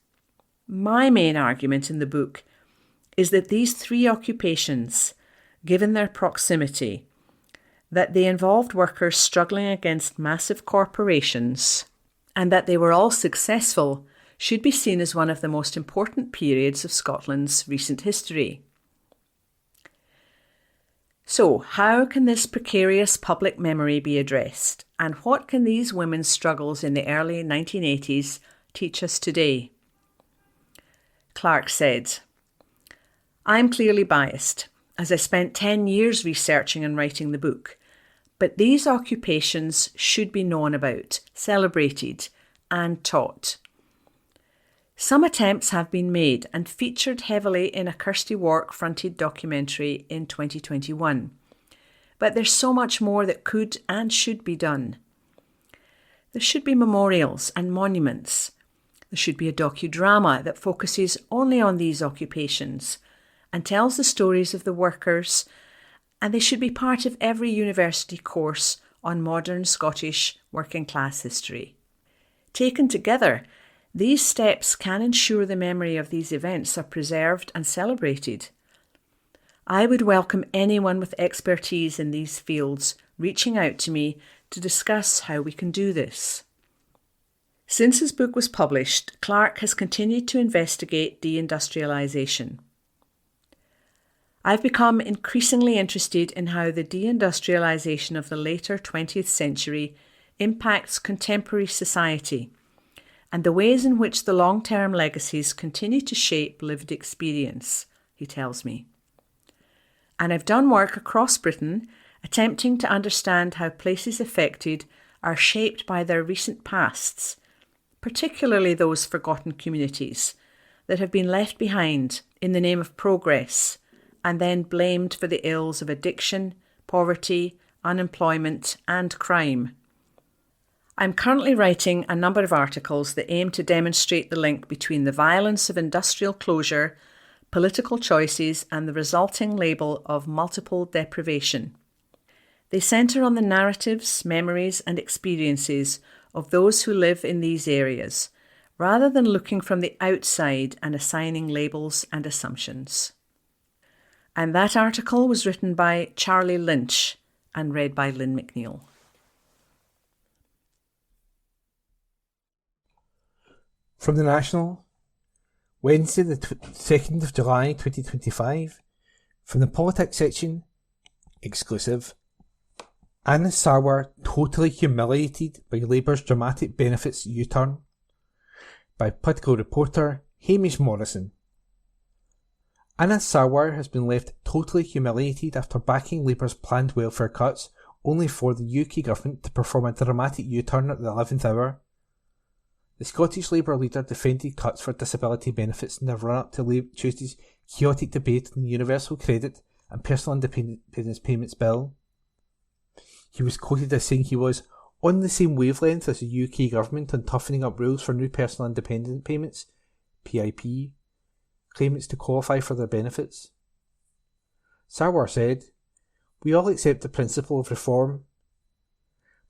My main argument in the book is that these three occupations, given their proximity, that they involved workers struggling against massive corporations, and that they were all successful, should be seen as one of the most important periods of Scotland's recent history. So, how can this precarious public memory be addressed, and what can these women's struggles in the early 1980s teach us today? Clark said, "I'm clearly biased, as I spent 10 years researching and writing the book, but these occupations should be known about, celebrated, and taught. Some attempts have been made and featured heavily in a Kirsty Wark-fronted documentary in 2021. But there's so much more that could and should be done. There should be memorials and monuments. There should be a docudrama that focuses only on these occupations and tells the stories of the workers, and they should be part of every university course on modern Scottish working class history. Taken together, these steps can ensure the memory of these events are preserved and celebrated. I would welcome anyone with expertise in these fields reaching out to me to discuss how we can do this." Since his book was published, Clark has continued to investigate deindustrialisation. I've become increasingly interested in how the deindustrialisation of the later 20th century impacts contemporary society and the ways in which the long-term legacies continue to shape lived experience, he tells me. And I've done work across Britain attempting to understand how places affected are shaped by their recent pasts, particularly those forgotten communities that have been left behind in the name of progress and then blamed for the ills of addiction, poverty, unemployment and crime. I'm currently writing a number of articles that aim to demonstrate the link between the violence of industrial closure, political choices and the resulting label of multiple deprivation. They centre on the narratives, memories and experiences of those who live in these areas, rather than looking from the outside and assigning labels and assumptions. And that article was written by Charlie Lynch and read by Lynn McNeil. From the National, Wednesday the 2nd of July 2025, from the politics section, exclusive. Anas Sarwar totally humiliated by Labour's dramatic benefits U-turn, by political reporter Hamish Morrison. Anas Sarwar has been left totally humiliated after backing Labour's planned welfare cuts, only for the UK government to perform a dramatic U-turn at the 11th hour. The Scottish Labour leader defended cuts for disability benefits in the run-up to Tuesday's chaotic debate on the Universal Credit and Personal Independence Payments Bill. He was quoted as saying he was on the same wavelength as the UK government on toughening up rules for new personal independent payments, PIP, claimants to qualify for their benefits. Sarwar said, "We all accept the principle of reform,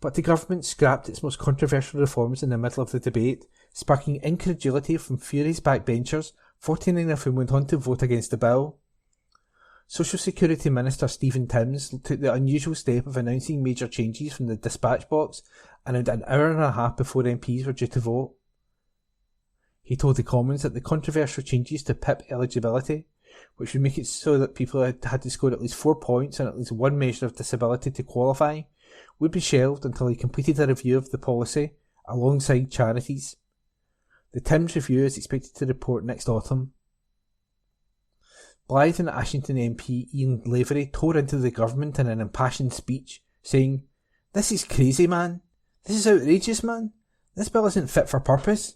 but the government scrapped its most controversial reforms in the middle of the debate, sparking incredulity from furious backbenchers, 49 of whom went on to vote against the bill. Social Security Minister Stephen Timms took the unusual step of announcing major changes from the dispatch box around an hour and a half before MPs were due to vote. He told the Commons that the controversial changes to PIP eligibility, which would make it so that people had to score at least 4 points and at least one measure of disability to qualify, would be shelved until he completed a review of the policy alongside charities. The Timms review is expected to report next autumn." Blyth and Ashington MP Ian Lavery tore into the government in an impassioned speech, saying, "This is crazy, man. This is outrageous, man. This bill isn't fit for purpose."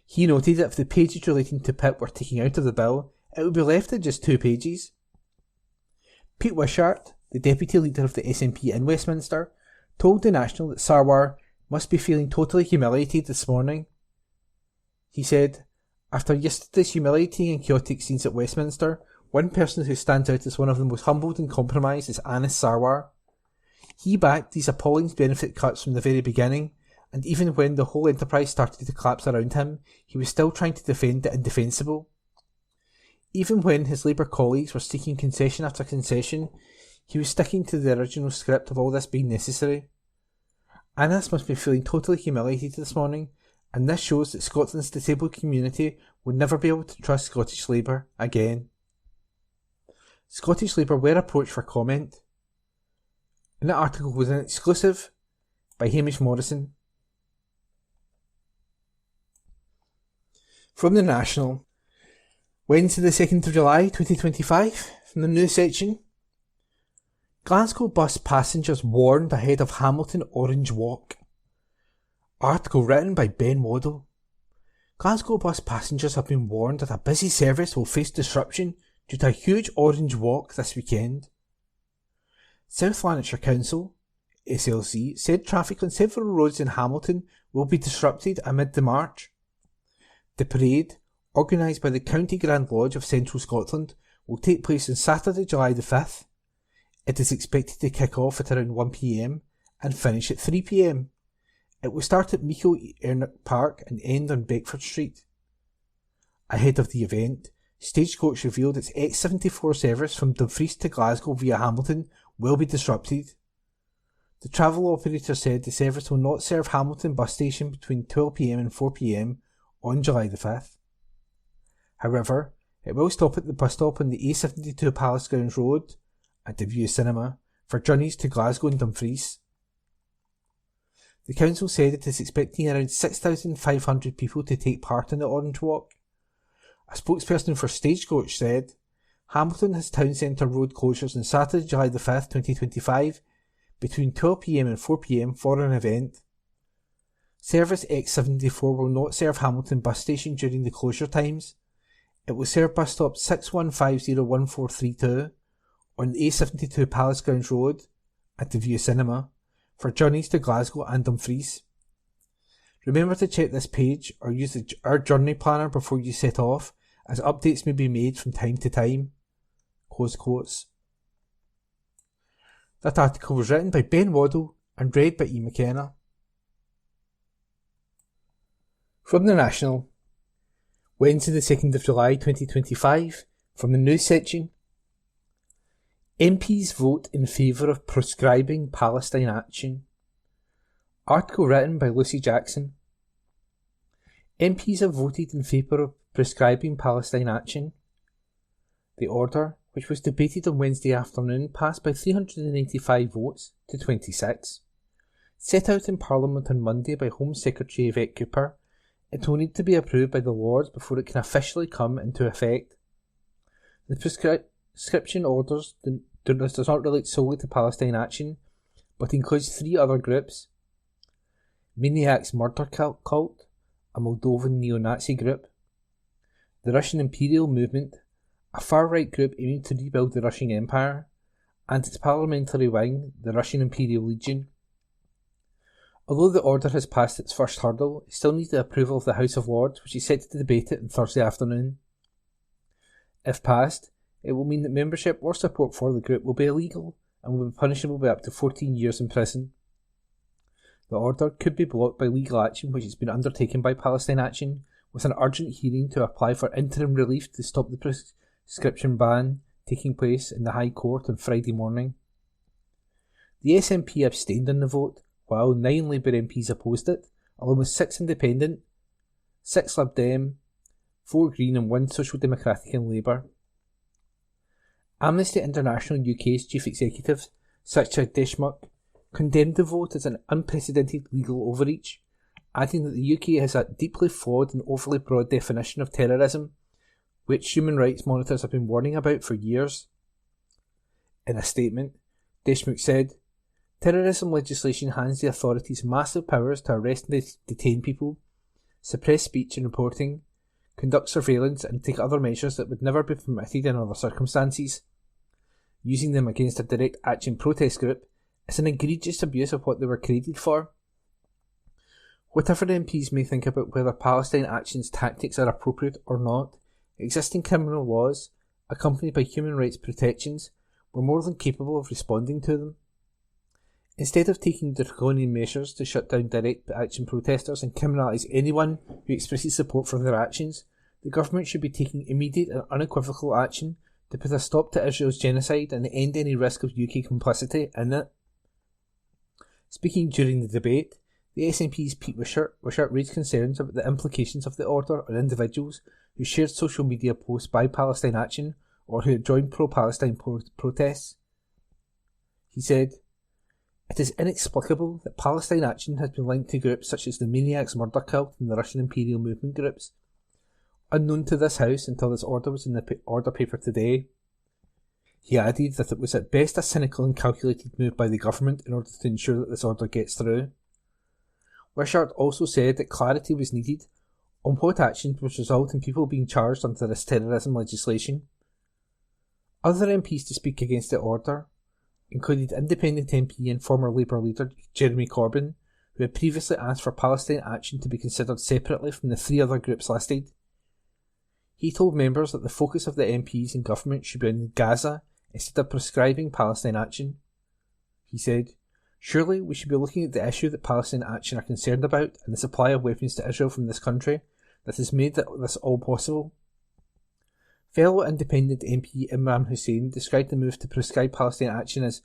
He noted that if the pages relating to PIP were taken out of the bill, it would be left at just 2 pages. Pete Wishart, the deputy leader of the SNP in Westminster, told the National that Sarwar must be feeling totally humiliated this morning. He said, "After yesterday's humiliating and chaotic scenes at Westminster, one person who stands out as one of the most humbled and compromised is Anas Sarwar. He backed these appalling benefit cuts from the very beginning, and even when the whole enterprise started to collapse around him, he was still trying to defend the indefensible. Even when his Labour colleagues were seeking concession after concession, he was sticking to the original script of all this being necessary. Anas must be feeling totally humiliated this morning, and this shows that Scotland's disabled community will never be able to trust Scottish Labour again." Scottish Labour were approached for comment, and that article was an exclusive by Hamish Morrison. From the National, Wednesday the 2nd of July 2025, from the news section. Glasgow bus passengers warned ahead of Hamilton Orange Walk. Article written by Ben Waddell. Glasgow bus passengers have been warned that a busy service will face disruption due to a huge Orange Walk this weekend. South Lanarkshire Council, SLC, said traffic on several roads in Hamilton will be disrupted amid the march. The parade, organised by the County Grand Lodge of Central Scotland, will take place on Saturday, July the 5th. It is expected to kick off at around 1 p.m. and finish at 3 p.m. It will start at Meikle Ernott Park and end on Beckford Street. Ahead of the event, Stagecoach revealed its X74 service from Dumfries to Glasgow via Hamilton will be disrupted. The travel operator said the service will not serve Hamilton bus station between 12 p.m. and 4 p.m. on July the 5th. However, It will stop at the bus stop on the A72 Palace Grounds Road and the View Cinema for journeys to Glasgow and Dumfries. The council said it is expecting around 6,500 people to take part in the Orange Walk. A spokesperson for Stagecoach said, Hamilton has town centre road closures on Saturday, July the 5th, 2025, between 12pm and 4pm for an event. Service X74 will not serve Hamilton bus station during the closure times. It will serve bus stop 61501432 on the A72 Palace Grounds Road at the View Cinema for journeys to Glasgow and Dumfries. Remember to check this page or use our journey planner before you set off, as updates may be made from time to time. Close quotes. That article was written by Ben Waddell and read by E. McKenna. From the National, Wednesday the 2nd of July 2025, from the news section. MPs vote in favour of proscribing Palestine action. Article written by Lucy Jackson. MPs have voted in favour of proscribing Palestine action. The order, which was debated on Wednesday afternoon, passed by 385 votes to 26. Set out in Parliament on Monday by Home Secretary Yvette Cooper, it will need to be approved by the Lords before it can officially come into effect. The proscription orders does not relate solely to Palestine action, but includes 3 other groups: Maniac's Murder Cult, a Moldovan neo-Nazi group; the Russian Imperial Movement, a far-right group aiming to rebuild the Russian Empire; and its parliamentary wing, the Russian Imperial Legion. Although the order has passed its first hurdle, it still needs the approval of the House of Lords, which is set to debate it on Thursday afternoon. If passed, it will mean that membership or support for the group will be illegal and will be punishable by up to 14 years in prison. The order could be blocked by legal action which has been undertaken by Palestine Action, with an urgent hearing to apply for interim relief to stop the proscription ban taking place in the High Court on Friday morning. The SNP abstained on the vote, while 9 Labour MPs opposed it, along with 6 Independent, 6 Lib Dem, 4 Green and 1 Social Democratic and Labour. Amnesty International UK's chief executive, Sajid Deshmukh, condemned the vote as an unprecedented legal overreach, adding that the UK has a deeply flawed and overly broad definition of terrorism, which human rights monitors have been warning about for years. In a statement, Deshmukh said, "Terrorism legislation hands the authorities massive powers to arrest and detain people, suppress speech and reporting, conduct surveillance and take other measures that would never be permitted in other circumstances. Using them against a direct action protest group is an egregious abuse of what they were created for." Whatever MPs may think about whether Palestine Action's tactics are appropriate or not, existing criminal laws, accompanied by human rights protections, were more than capable of responding to them. Instead of taking draconian measures to shut down direct action protesters and criminalise anyone who expresses support for their actions, the government should be taking immediate and unequivocal action to put a stop to Israel's genocide and end any risk of UK complicity in it. Speaking during the debate, the SNP's Pete Wishart raised concerns about the implications of the order on individuals who shared social media posts by Palestine Action or who had joined pro-Palestine protests. He said, "It is inexplicable that Palestine Action has been linked to groups such as the Maniac's Murder Cult and the Russian Imperial Movement groups. Unknown to this House until this order was in the order paper today." He added that it was at best a cynical and calculated move by the government in order to ensure that this order gets through. Wishart also said that clarity was needed on what actions would result in people being charged under this terrorism legislation. Other MPs to speak against the order included Independent MP and former Labour leader Jeremy Corbyn, who had previously asked for Palestine Action to be considered separately from the 3 other groups listed. He told members that the focus of the MPs and government should be on Gaza instead of prescribing Palestine Action. He said, "Surely we should be looking at the issue that Palestine Action are concerned about and the supply of weapons to Israel from this country that has made this all possible." Fellow Independent MP Imran Hussain described the move to prescribe Palestine Action as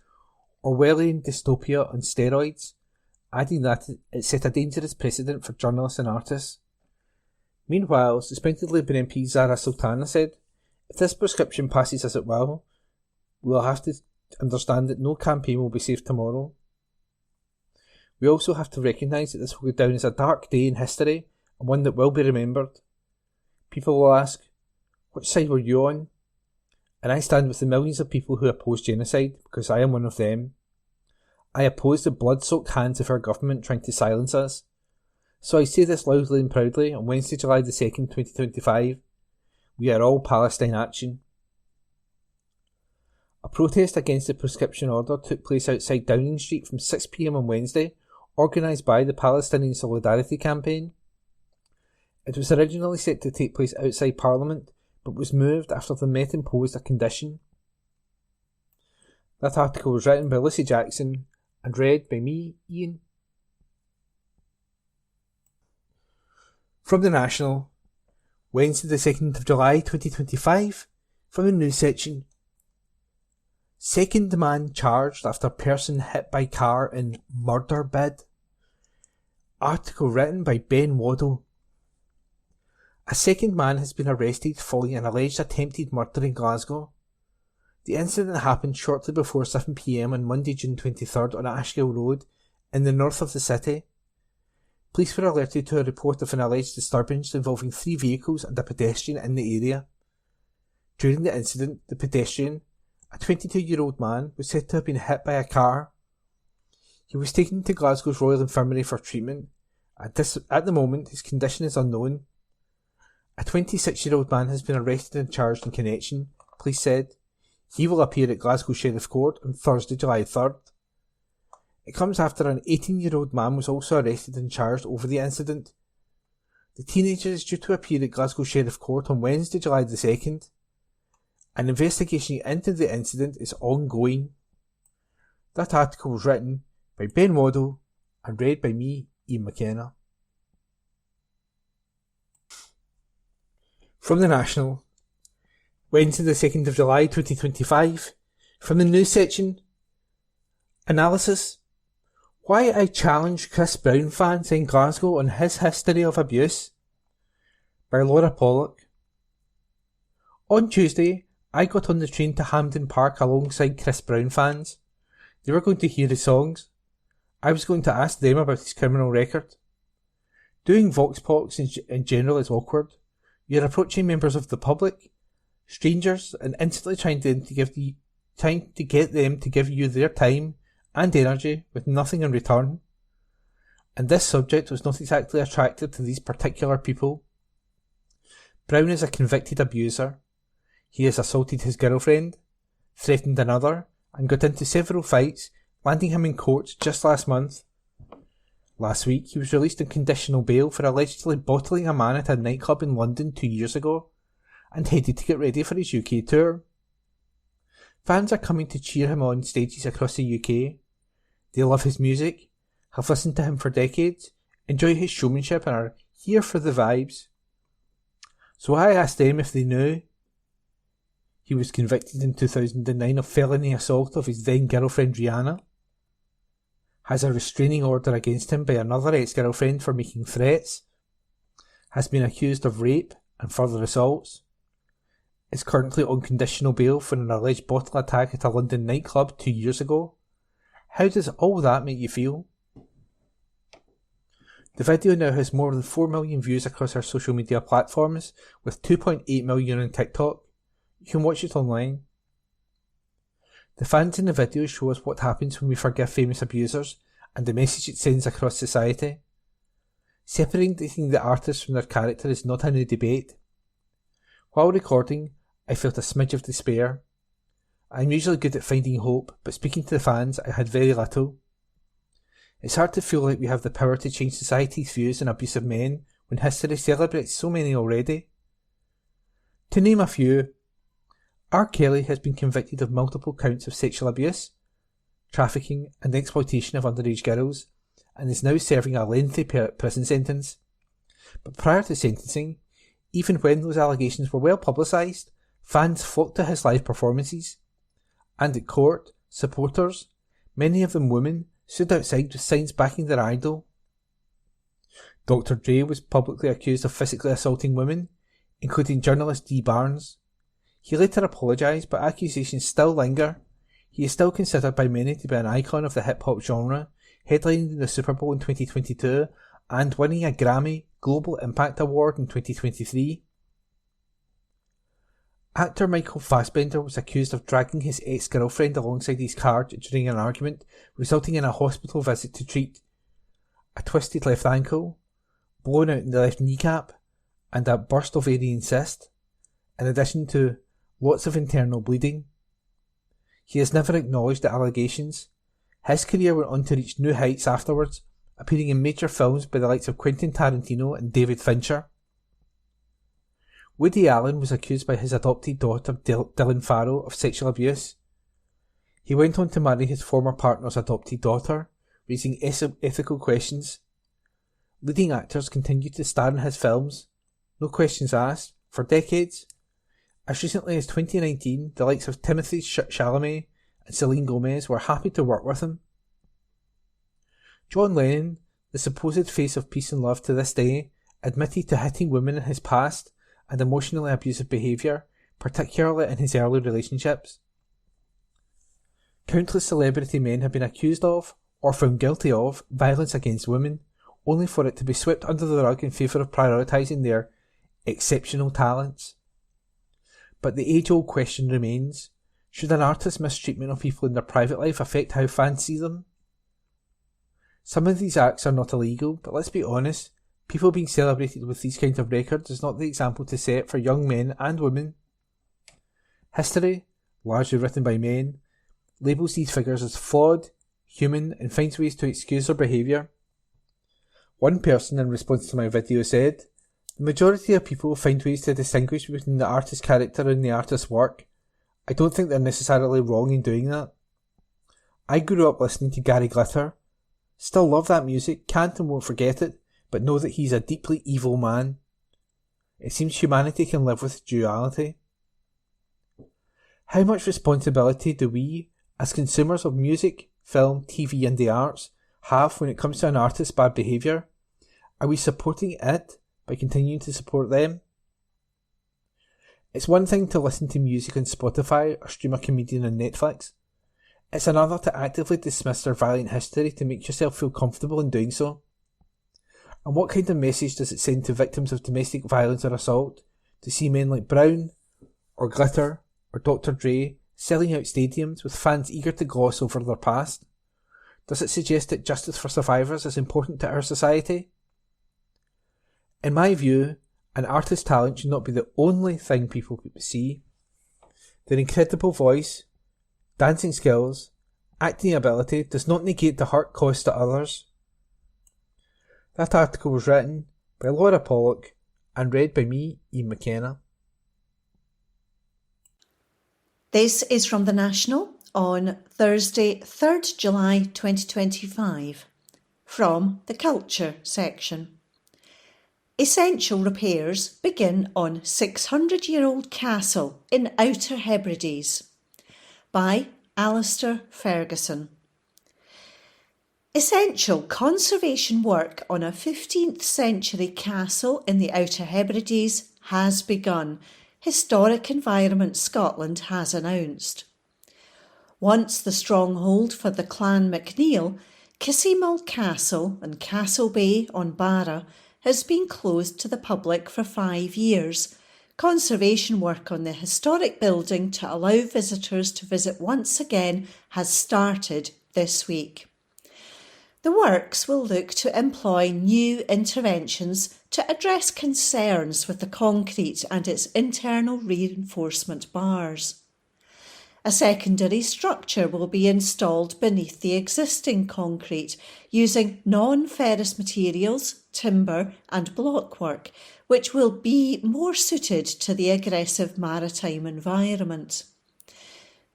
Orwellian dystopia on steroids, adding that it set a dangerous precedent for journalists and artists. Meanwhile, suspended Labour MP Zahra Sultana said, If this prescription passes as it will, we'll have to understand that no campaign will be safe tomorrow. We also have to recognise that this will go down as a dark day in history and one that will be remembered. People will ask, which side were you on? And I stand with the millions of people who oppose genocide because I am one of them. I oppose the blood-soaked hands of our government trying to silence us. So I say this loudly and proudly on Wednesday, July the 2nd, 2025. We are all Palestine Action. A protest against the prescription order took place outside Downing Street from 6 p.m. on Wednesday, organised by the Palestinian Solidarity Campaign. It was originally set to take place outside Parliament, but was moved after the Met imposed a condition. That article was written by Lucy Jackson and read by me, Ian. From the National, Wednesday the 2nd of July 2025, from the news section. Second man charged after person hit by car in murder bid. Article written by Ben Waddle. A second man has been arrested following an alleged attempted murder in Glasgow. The incident happened shortly before 7 p.m. on Monday, June 23rd on Ashgill Road in the north of the city. Police were alerted to a report of an alleged disturbance involving 3 vehicles and a pedestrian in the area. During the incident, the pedestrian, a 22-year-old man, was said to have been hit by a car. He was taken to Glasgow's Royal Infirmary for treatment. At the moment, his condition is unknown. A 26-year-old man has been arrested and charged in connection, police said. He will appear at Glasgow Sheriff Court on Thursday, July 3rd. It comes after an 18-year-old man was also arrested and charged over the incident. The teenager is due to appear at Glasgow Sheriff Court on Wednesday, July the 2nd. An investigation into the incident is ongoing. That article was written by Ben Waddle and read by me, Ian McKenna. From the National, Wednesday the 2nd of July 2025, from the news section. Analysis. Why I challenge Chris Brown fans in Glasgow on his history of abuse, by Laura Pollock. On Tuesday, I got on the train to Hampden Park alongside Chris Brown fans. They were going to hear his songs. I was going to ask them about his criminal record. Doing Vox Pops in general is awkward. You're approaching members of the public, strangers, and instantly trying to get them to give you their time and energy with nothing in return. And this subject was not exactly attractive to these particular people. Brown is a convicted abuser. He has assaulted his girlfriend, threatened another, and got into several fights, landing him in court just last month. Last week, he was released on conditional bail for allegedly bottling a man at a nightclub in London 2 years ago, and headed to get ready for his UK tour. Fans are coming to cheer him on stages across the UK. They love his music, have listened to him for decades, enjoy his showmanship, and are here for the vibes. So I asked them if they knew. He was convicted in 2009 of felony assault of his then girlfriend Rihanna. Has a restraining order against him by another ex-girlfriend for making threats. Has been accused of rape and further assaults. Is currently on conditional bail for an alleged bottle attack at a London nightclub 2 years ago. How does all that make you feel? The video now has more than 4 million views across our social media platforms, with 2.8 million on TikTok. You can watch it online. The fans in the video show us what happens when we forgive famous abusers and the message it sends across society. Separating the artist from their character is not a new debate. While recording, I felt a smidge of despair. I'm usually good at finding hope, but speaking to the fans, I had very little. It's hard to feel like we have the power to change society's views on abusive men when history celebrates so many already. To name a few, R. Kelly has been convicted of multiple counts of sexual abuse, trafficking and exploitation of underage girls, and is now serving a lengthy prison sentence. But prior to sentencing, even when those allegations were well publicised, fans flocked to his live performances. And at court, supporters, many of them women, stood outside with signs backing their idol. Dr. Dre was publicly accused of physically assaulting women, including journalist Dee Barnes. He later apologised, but accusations still linger. He is still considered by many to be an icon of the hip-hop genre, headlining the Super Bowl in 2022 and winning a Grammy Global Impact Award in 2023. Actor Michael Fassbender was accused of dragging his ex-girlfriend alongside his car during an argument, resulting in a hospital visit to treat a twisted left ankle, blown out in the left kneecap, and a burst ovarian cyst, in addition to lots of internal bleeding. He has never acknowledged the allegations. His career went on to reach new heights afterwards, appearing in major films by the likes of Quentin Tarantino and David Fincher. Woody Allen was accused by his adopted daughter Dylan Farrow of sexual abuse. He went on to marry his former partner's adopted daughter, raising ethical questions. Leading actors continued to star in his films, no questions asked, for decades. As recently as 2019, the likes of Timothée Chalamet and Selena Gomez were happy to work with him. John Lennon, the supposed face of peace and love to this day, admitted to hitting women in his past and emotionally abusive behaviour, particularly in his early relationships. Countless celebrity men have been accused of, or found guilty of, violence against women, only for it to be swept under the rug in favour of prioritising their exceptional talents. But the age-old question remains, should an artist's mistreatment of people in their private life affect how fans see them? Some of these acts are not illegal, but let's be honest, people being celebrated with these kinds of records is not the example to set for young men and women. History, largely written by men, labels these figures as flawed, human, and finds ways to excuse their behaviour. One person in response to my video said, "The majority of people find ways to distinguish between the artist's character and the artist's work. I don't think they're necessarily wrong in doing that. I grew up listening to Gary Glitter. Still love that music, can't and won't forget it, but know that he's a deeply evil man. It seems humanity can live with duality." How much responsibility do we, as consumers of music, film, TV and the arts, have when it comes to an artist's bad behaviour? Are we supporting it by continuing to support them? It's one thing to listen to music on Spotify or stream a comedian on Netflix. It's another to actively dismiss their violent history to make yourself feel comfortable in doing so. And what kind of message does it send to victims of domestic violence or assault to see men like Brown, or Glitter, or Dr. Dre selling out stadiums with fans eager to gloss over their past? Does it suggest that justice for survivors is important to our society? In my view, an artist's talent should not be the only thing people see. Their incredible voice, dancing skills, acting ability does not negate the hurt caused to others. That article was written by Laura Pollock and read by me, Ian McKenna. This is from The National on Thursday, 3rd July 2025, from the Culture section. Essential repairs begin on 600-year-old castle in Outer Hebrides by Alistair Ferguson. Essential conservation work on a 15th century castle in the Outer Hebrides has begun, Historic Environment Scotland has announced. Once the stronghold for the Clan MacNeil, Kissimmel Castle and Castle Bay on Barra has been closed to the public for 5 years. Conservation work on the historic building to allow visitors to visit once again has started this week. The works will look to employ new interventions to address concerns with the concrete and its internal reinforcement bars. A secondary structure will be installed beneath the existing concrete using non-ferrous materials, timber and blockwork, which will be more suited to the aggressive maritime environment.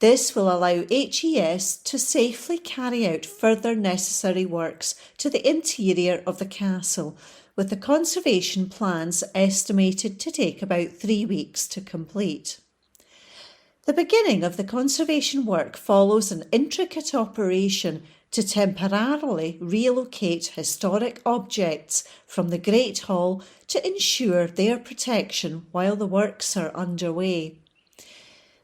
This will allow HES to safely carry out further necessary works to the interior of the castle, with the conservation plans estimated to take about 3 weeks to complete. The beginning of the conservation work follows an intricate operation to temporarily relocate historic objects from the Great Hall to ensure their protection while the works are underway.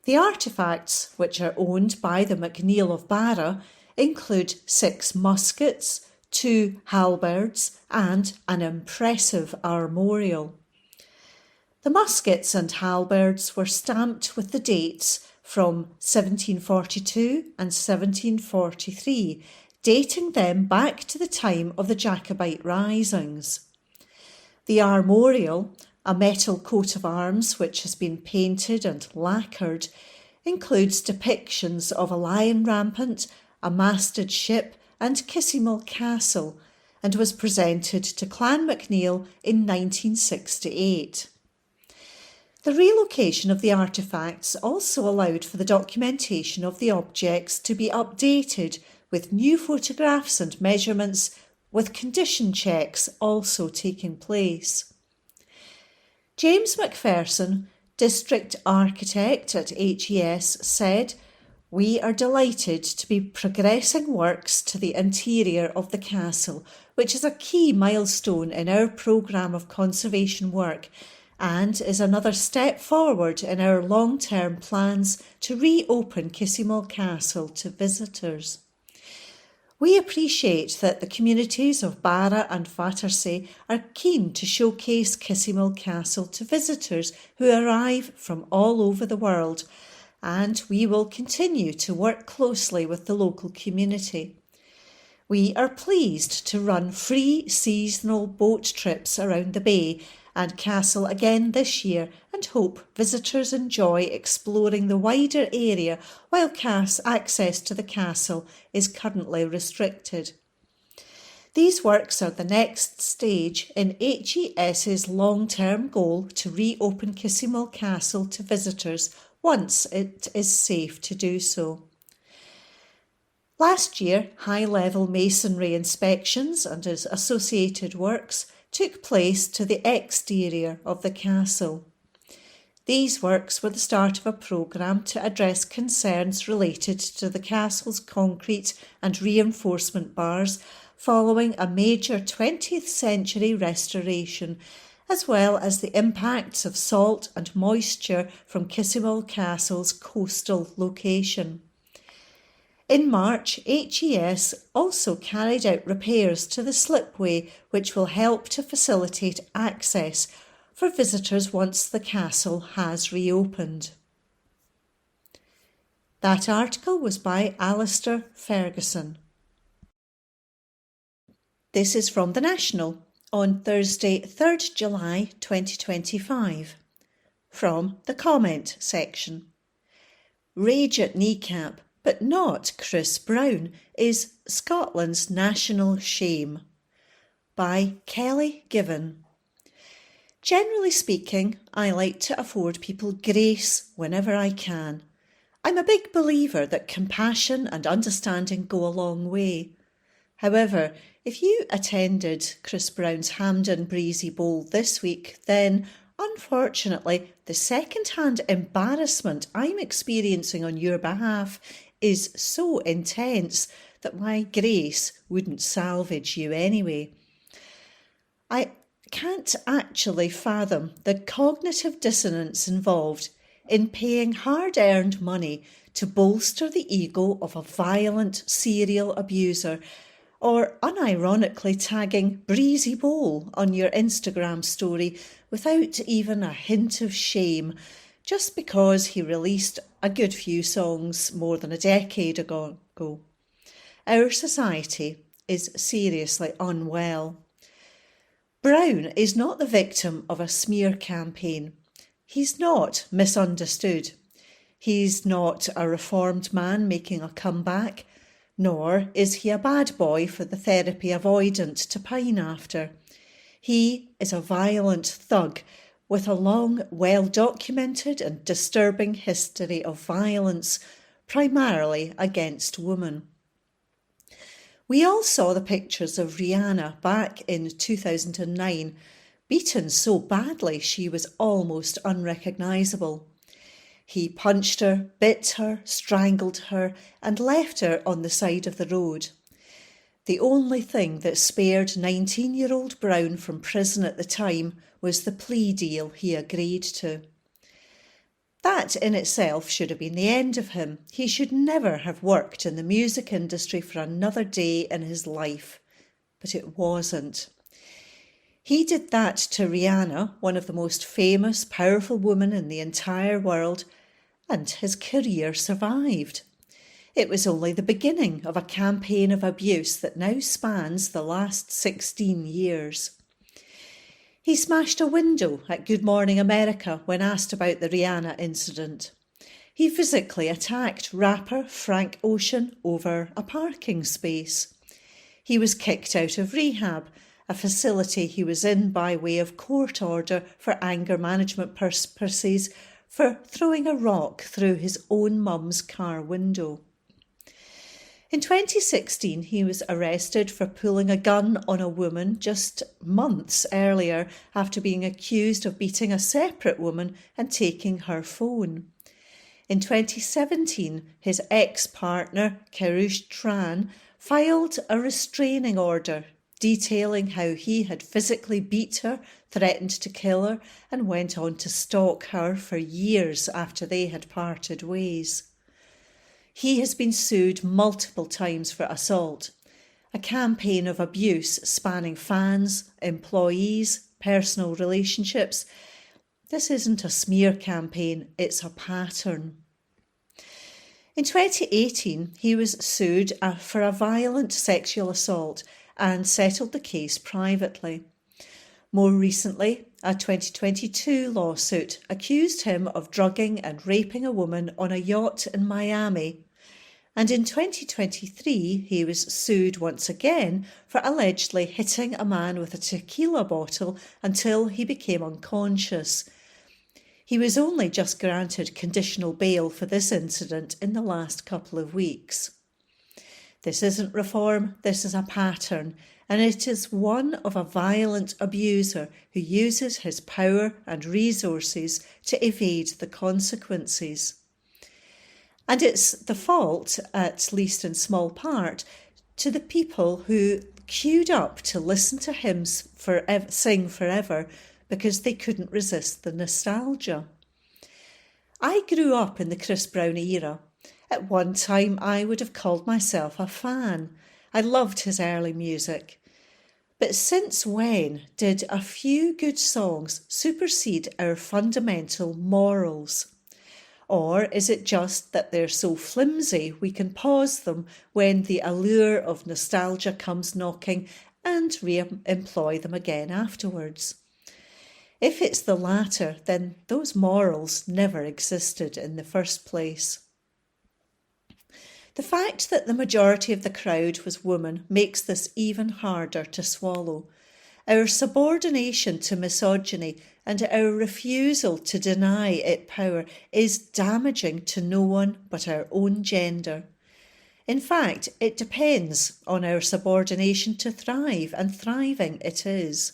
The artefacts, which are owned by the MacNeil of Barra, include 6 muskets, 2 halberds and an impressive armorial. The muskets and halberds were stamped with the dates from 1742 and 1743, dating them back to the time of the Jacobite risings. The armorial, a metal coat of arms which has been painted and lacquered, includes depictions of a lion rampant, a masted ship and Kissimmel Castle, and was presented to Clan MacNeil in 1968. The relocation of the artefacts also allowed for the documentation of the objects to be updated with new photographs and measurements, with condition checks also taking place. James Macpherson, District Architect at HES, said, "We are delighted to be progressing works to the interior of the castle, which is a key milestone in our programme of conservation work and is another step forward in our long-term plans to reopen Kissimmel Castle to visitors. We appreciate that the communities of Barra and Battersea are keen to showcase Kissimmel Castle to visitors who arrive from all over the world, and we will continue to work closely with the local community. We are pleased to run free seasonal boat trips around the bay and castle again this year and hope visitors enjoy exploring the wider area while access to the castle is currently restricted. These works are the next stage in HES's long-term goal to reopen Kissimmel Castle to visitors once it is safe to do so. Last year, high-level masonry inspections and associated works took place to the exterior of the castle. These works were the start of a programme to address concerns related to the castle's concrete and reinforcement bars following a major 20th century restoration, as well as the impacts of salt and moisture from Kissimmel Castle's coastal location. In March, HES also carried out repairs to the slipway, which will help to facilitate access for visitors once the castle has reopened. That article was by Alistair Ferguson. This is from The National on Thursday, 3rd July 2025. From the comment section. Rage at Kneecap, but not Chris Brown, is Scotland's national shame. By Kelly Given. Generally speaking, I like to afford people grace whenever I can. I'm a big believer that compassion and understanding go a long way. However, if you attended Chris Brown's Hampden Breezy Bowl this week, then unfortunately the second-hand embarrassment I'm experiencing on your behalf is so intense that my grace wouldn't salvage you anyway. I can't actually fathom the cognitive dissonance involved in paying hard-earned money to bolster the ego of a violent serial abuser, or unironically tagging Breezy Bowl on your Instagram story without even a hint of shame, just because he released a good few songs more than a decade ago. Our society is seriously unwell. Brown is not the victim of a smear campaign. He's not misunderstood. He's not a reformed man making a comeback, nor is he a bad boy for the therapy avoidant to pine after. He is a violent thug with a long, well-documented and disturbing history of violence, primarily against women. We all saw the pictures of Rihanna back in 2009, beaten so badly she was almost unrecognisable. He punched her, bit her, strangled her, and left her on the side of the road. The only thing that spared 19-year-old Brown from prison at the time was the plea deal he agreed to. That in itself should have been the end of him. He should never have worked in the music industry for another day in his life. But it wasn't. He did that to Rihanna, one of the most famous, powerful women in the entire world, and his career survived. It was only the beginning of a campaign of abuse that now spans the last 16 years. He smashed a window at Good Morning America when asked about the Rihanna incident. He physically attacked rapper Frank Ocean over a parking space. He was kicked out of rehab, a facility he was in by way of court order for anger management purposes, for throwing a rock through his own mum's car window. In 2016, he was arrested for pulling a gun on a woman just months earlier after being accused of beating a separate woman and taking her phone. In 2017, his ex-partner, Karrueche Tran, filed a restraining order detailing how he had physically beat her, threatened to kill her, and went on to stalk her for years after they had parted ways. He has been sued multiple times for assault, a campaign of abuse spanning fans, employees, personal relationships. This isn't a smear campaign, it's a pattern. In 2018, he was sued for a violent sexual assault and settled the case privately. More recently, a 2022 lawsuit accused him of drugging and raping a woman on a yacht in Miami. And in 2023, he was sued once again for allegedly hitting a man with a tequila bottle until he became unconscious. He was only just granted conditional bail for this incident in the last couple of weeks. This isn't reform, this is a pattern, and it is one of a violent abuser who uses his power and resources to evade the consequences. And it's the fault, at least in small part, to the people who queued up to listen to him sing forever because they couldn't resist the nostalgia. I grew up in the Chris Brown era. At one time, I would have called myself a fan. I loved his early music. But since when did a few good songs supersede our fundamental morals? Or is it just that they're so flimsy we can pause them when the allure of nostalgia comes knocking and re-employ them again afterwards? If it's the latter, then those morals never existed in the first place. The fact that the majority of the crowd was women makes this even harder to swallow. Our subordination to misogyny and our refusal to deny it power is damaging to no one but our own gender. In fact, it depends on our subordination to thrive, and thriving it is.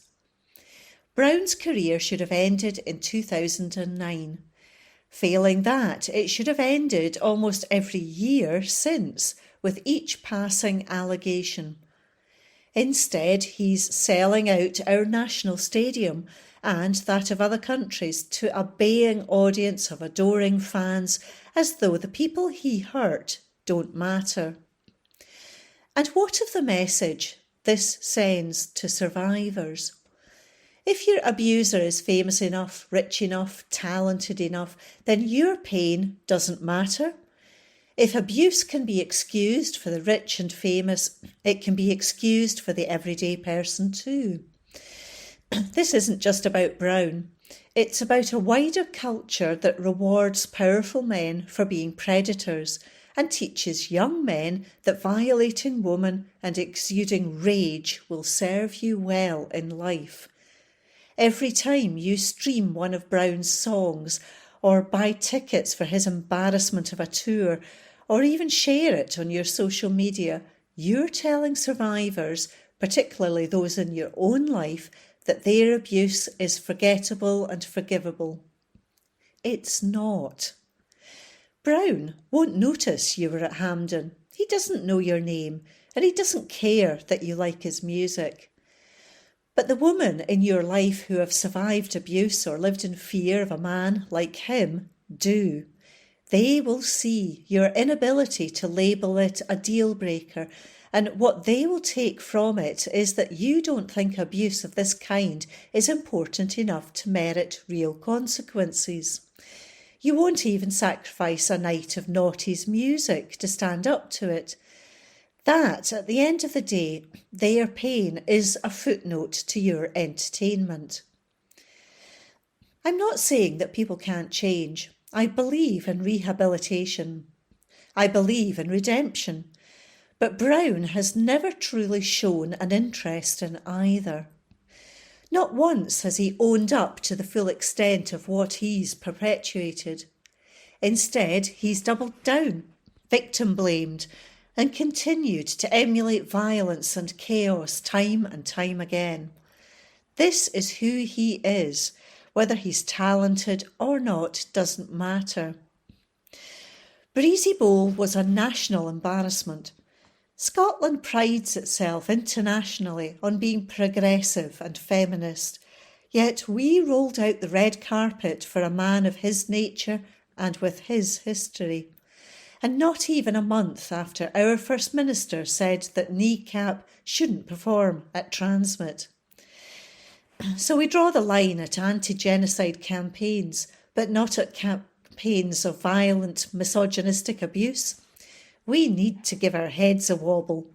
Brown's career should have ended in 2009. Failing that, it should have ended almost every year since, with each passing allegation. Instead, he's selling out our national stadium and that of other countries to a baying audience of adoring fans, as though the people he hurt don't matter. And what of the message this sends to survivors? If your abuser is famous enough, rich enough, talented enough, then your pain doesn't matter. If abuse can be excused for the rich and famous, it can be excused for the everyday person too. This isn't just about Brown. It's about a wider culture that rewards powerful men for being predators and teaches young men that violating women and exuding rage will serve you well in life. Every time you stream one of Brown's songs or buy tickets for his embarrassment of a tour or even share it on your social media, you're telling survivors, particularly those in your own life, that their abuse is forgettable and forgivable. It's not. Brown won't notice you were at Hampden. He doesn't know your name, and he doesn't care that you like his music. But the women in your life who have survived abuse or lived in fear of a man like him do. They will see your inability to label it a deal breaker, and what they will take from it is that you don't think abuse of this kind is important enough to merit real consequences. You won't even sacrifice a night of Naughty's music to stand up to it. That, at the end of the day, their pain is a footnote to your entertainment. I'm not saying that people can't change. I believe in rehabilitation. I believe in redemption. But Brown has never truly shown an interest in either. Not once has he owned up to the full extent of what he's perpetuated. Instead, he's doubled down, victim-blamed, and continued to emulate violence and chaos time and time again. This is who he is. Whether he's talented or not doesn't matter. Breezy Bowl was a national embarrassment. Scotland prides itself internationally on being progressive and feminist, yet we rolled out the red carpet for a man of his nature and with his history. And not even a month after our First Minister said that Kneecap shouldn't perform at Transmit. So we draw the line at anti-genocide campaigns, but not at campaigns of violent, misogynistic abuse. We need to give our heads a wobble.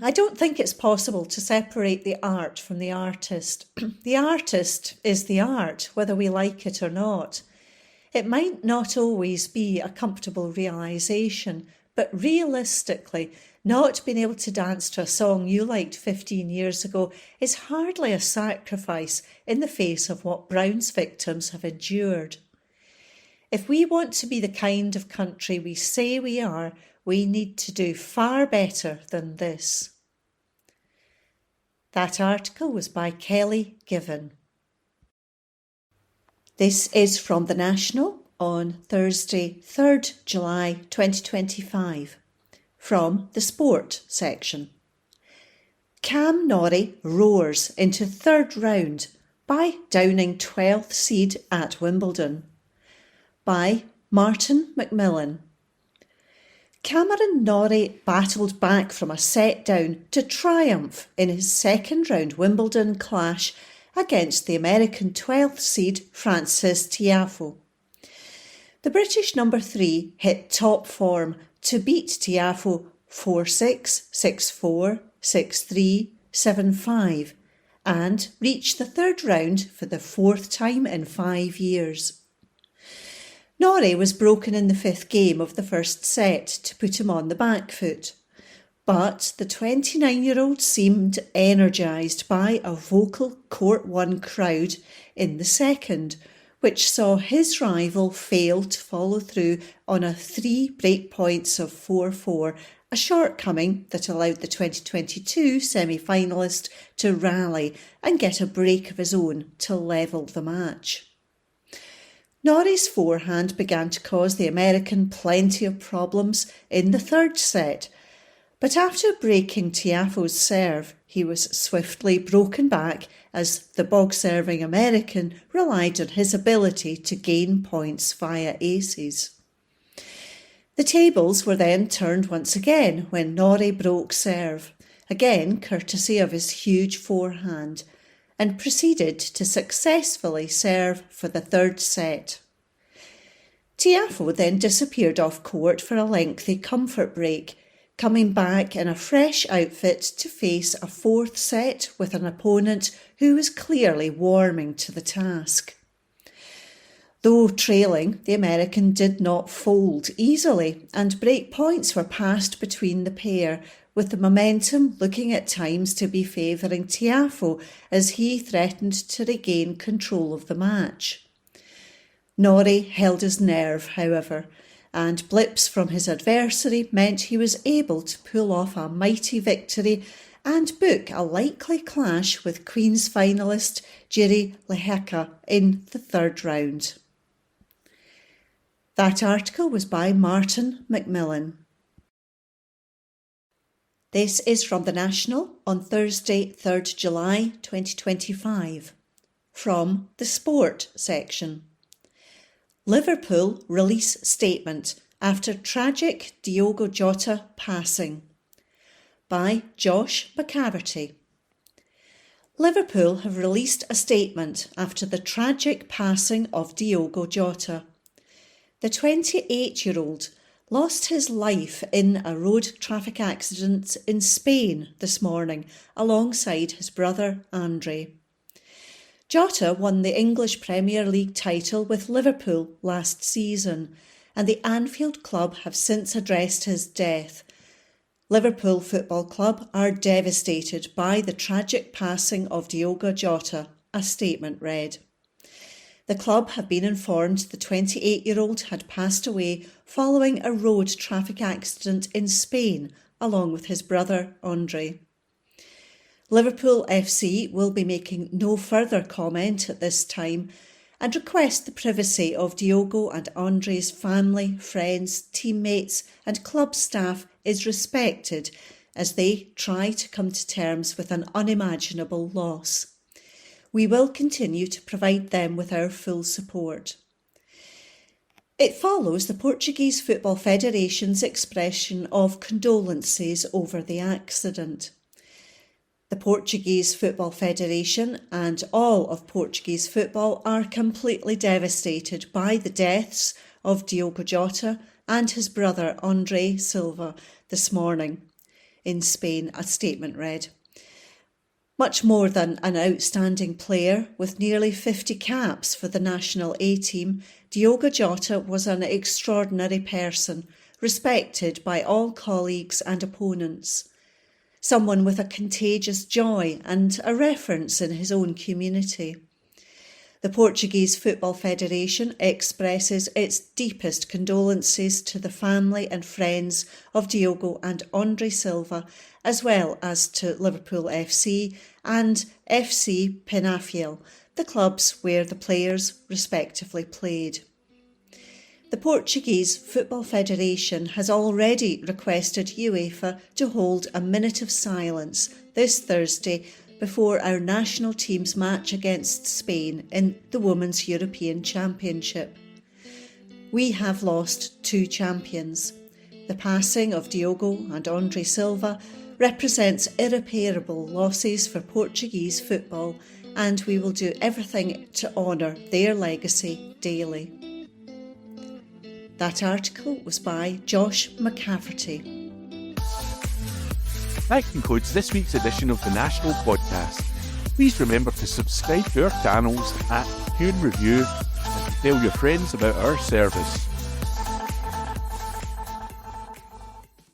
I don't think it's possible to separate the art from the artist. The artist is the art, whether we like it or not. It might not always be a comfortable realisation, but realistically, not being able to dance to a song you liked 15 years ago is hardly a sacrifice in the face of what Brown's victims have endured. If we want to be the kind of country we say we are, we need to do far better than this. That article was by Kelly Given. This is from The National on Thursday, 3rd July 2025, from the Sport section. Cam Norrie roars into third round by downing 12th seed at Wimbledon. By Martin McMillan. Cameron Norrie battled back from a set down to triumph in his second round Wimbledon clash against the American 12th seed Frances Tiafoe. The British number 3 hit top form to beat Tiafoe 4-6, 6-4, 6-3, 7-5 and reach the third round for the fourth time in 5 years. Norrie was broken in the fifth game of the first set to put him on the back foot, but the 29-year-old seemed energised by a vocal Court 1 crowd in the second, which saw his rival fail to follow through on a 3 break points of 4-4, a shortcoming that allowed the 2022 semi-finalist to rally and get a break of his own to level the match. Norrie's forehand began to cause the American plenty of problems in the third set, but after breaking Tiafoe's serve, he was swiftly broken back as the bog-serving American relied on his ability to gain points via aces. The tables were then turned once again when Norrie broke serve, again courtesy of his huge forehand, and proceeded to successfully serve for the third set. Tiafoe then disappeared off court for a lengthy comfort break, coming back in a fresh outfit to face a fourth set with an opponent who was clearly warming to the task. Though trailing, the American did not fold easily, and break points were passed between the pair, with the momentum looking at times to be favouring Tiafoe as he threatened to regain control of the match. Norrie held his nerve, however, and blips from his adversary meant he was able to pull off a mighty victory and book a likely clash with Queen's finalist Jiri Lehecka in the third round. That article was by Martin McMillan. This is from The National on Thursday, 3rd July 2025, from the Sport section. Liverpool release statement after tragic Diogo Jota passing. By Josh McCafferty. Liverpool have released a statement after the tragic passing of Diogo Jota. The 28-year-old lost his life in a road traffic accident in Spain this morning alongside his brother Andre. Jota won the English Premier League title with Liverpool last season, and the Anfield club have since addressed his death. Liverpool Football Club are devastated by the tragic passing of Diogo Jota, a statement read. The club have been informed the 28-year-old had passed away following a road traffic accident in Spain along with his brother Andre. Liverpool FC will be making no further comment at this time and request the privacy of Diogo and Andre's family, friends, teammates and club staff is respected as they try to come to terms with an unimaginable loss. We will continue to provide them with our full support. It follows the Portuguese Football Federation's expression of condolences over the accident. The Portuguese Football Federation and all of Portuguese football are completely devastated by the deaths of Diogo Jota and his brother Andre Silva this morning. In Spain, a statement read. Much more than an outstanding player with nearly 50 caps for the national A-team, Diogo Jota was an extraordinary person, respected by all colleagues and opponents. Someone with a contagious joy and a reference in his own community. The Portuguese Football Federation expresses its deepest condolences to the family and friends of Diogo and Andre Silva, as well as to Liverpool FC and FC Penafiel, the clubs where the players respectively played. The Portuguese Football Federation has already requested UEFA to hold a minute of silence this Thursday before our national team's match against Spain in the Women's European Championship. We have lost two champions. The passing of Diogo and Andre Silva represents irreparable losses for Portuguese football, and we will do everything to honour their legacy daily. That article was by Josh McCafferty. That concludes this week's edition of the National Podcast. Please remember to subscribe to our channels at Tune Review and to tell your friends about our service.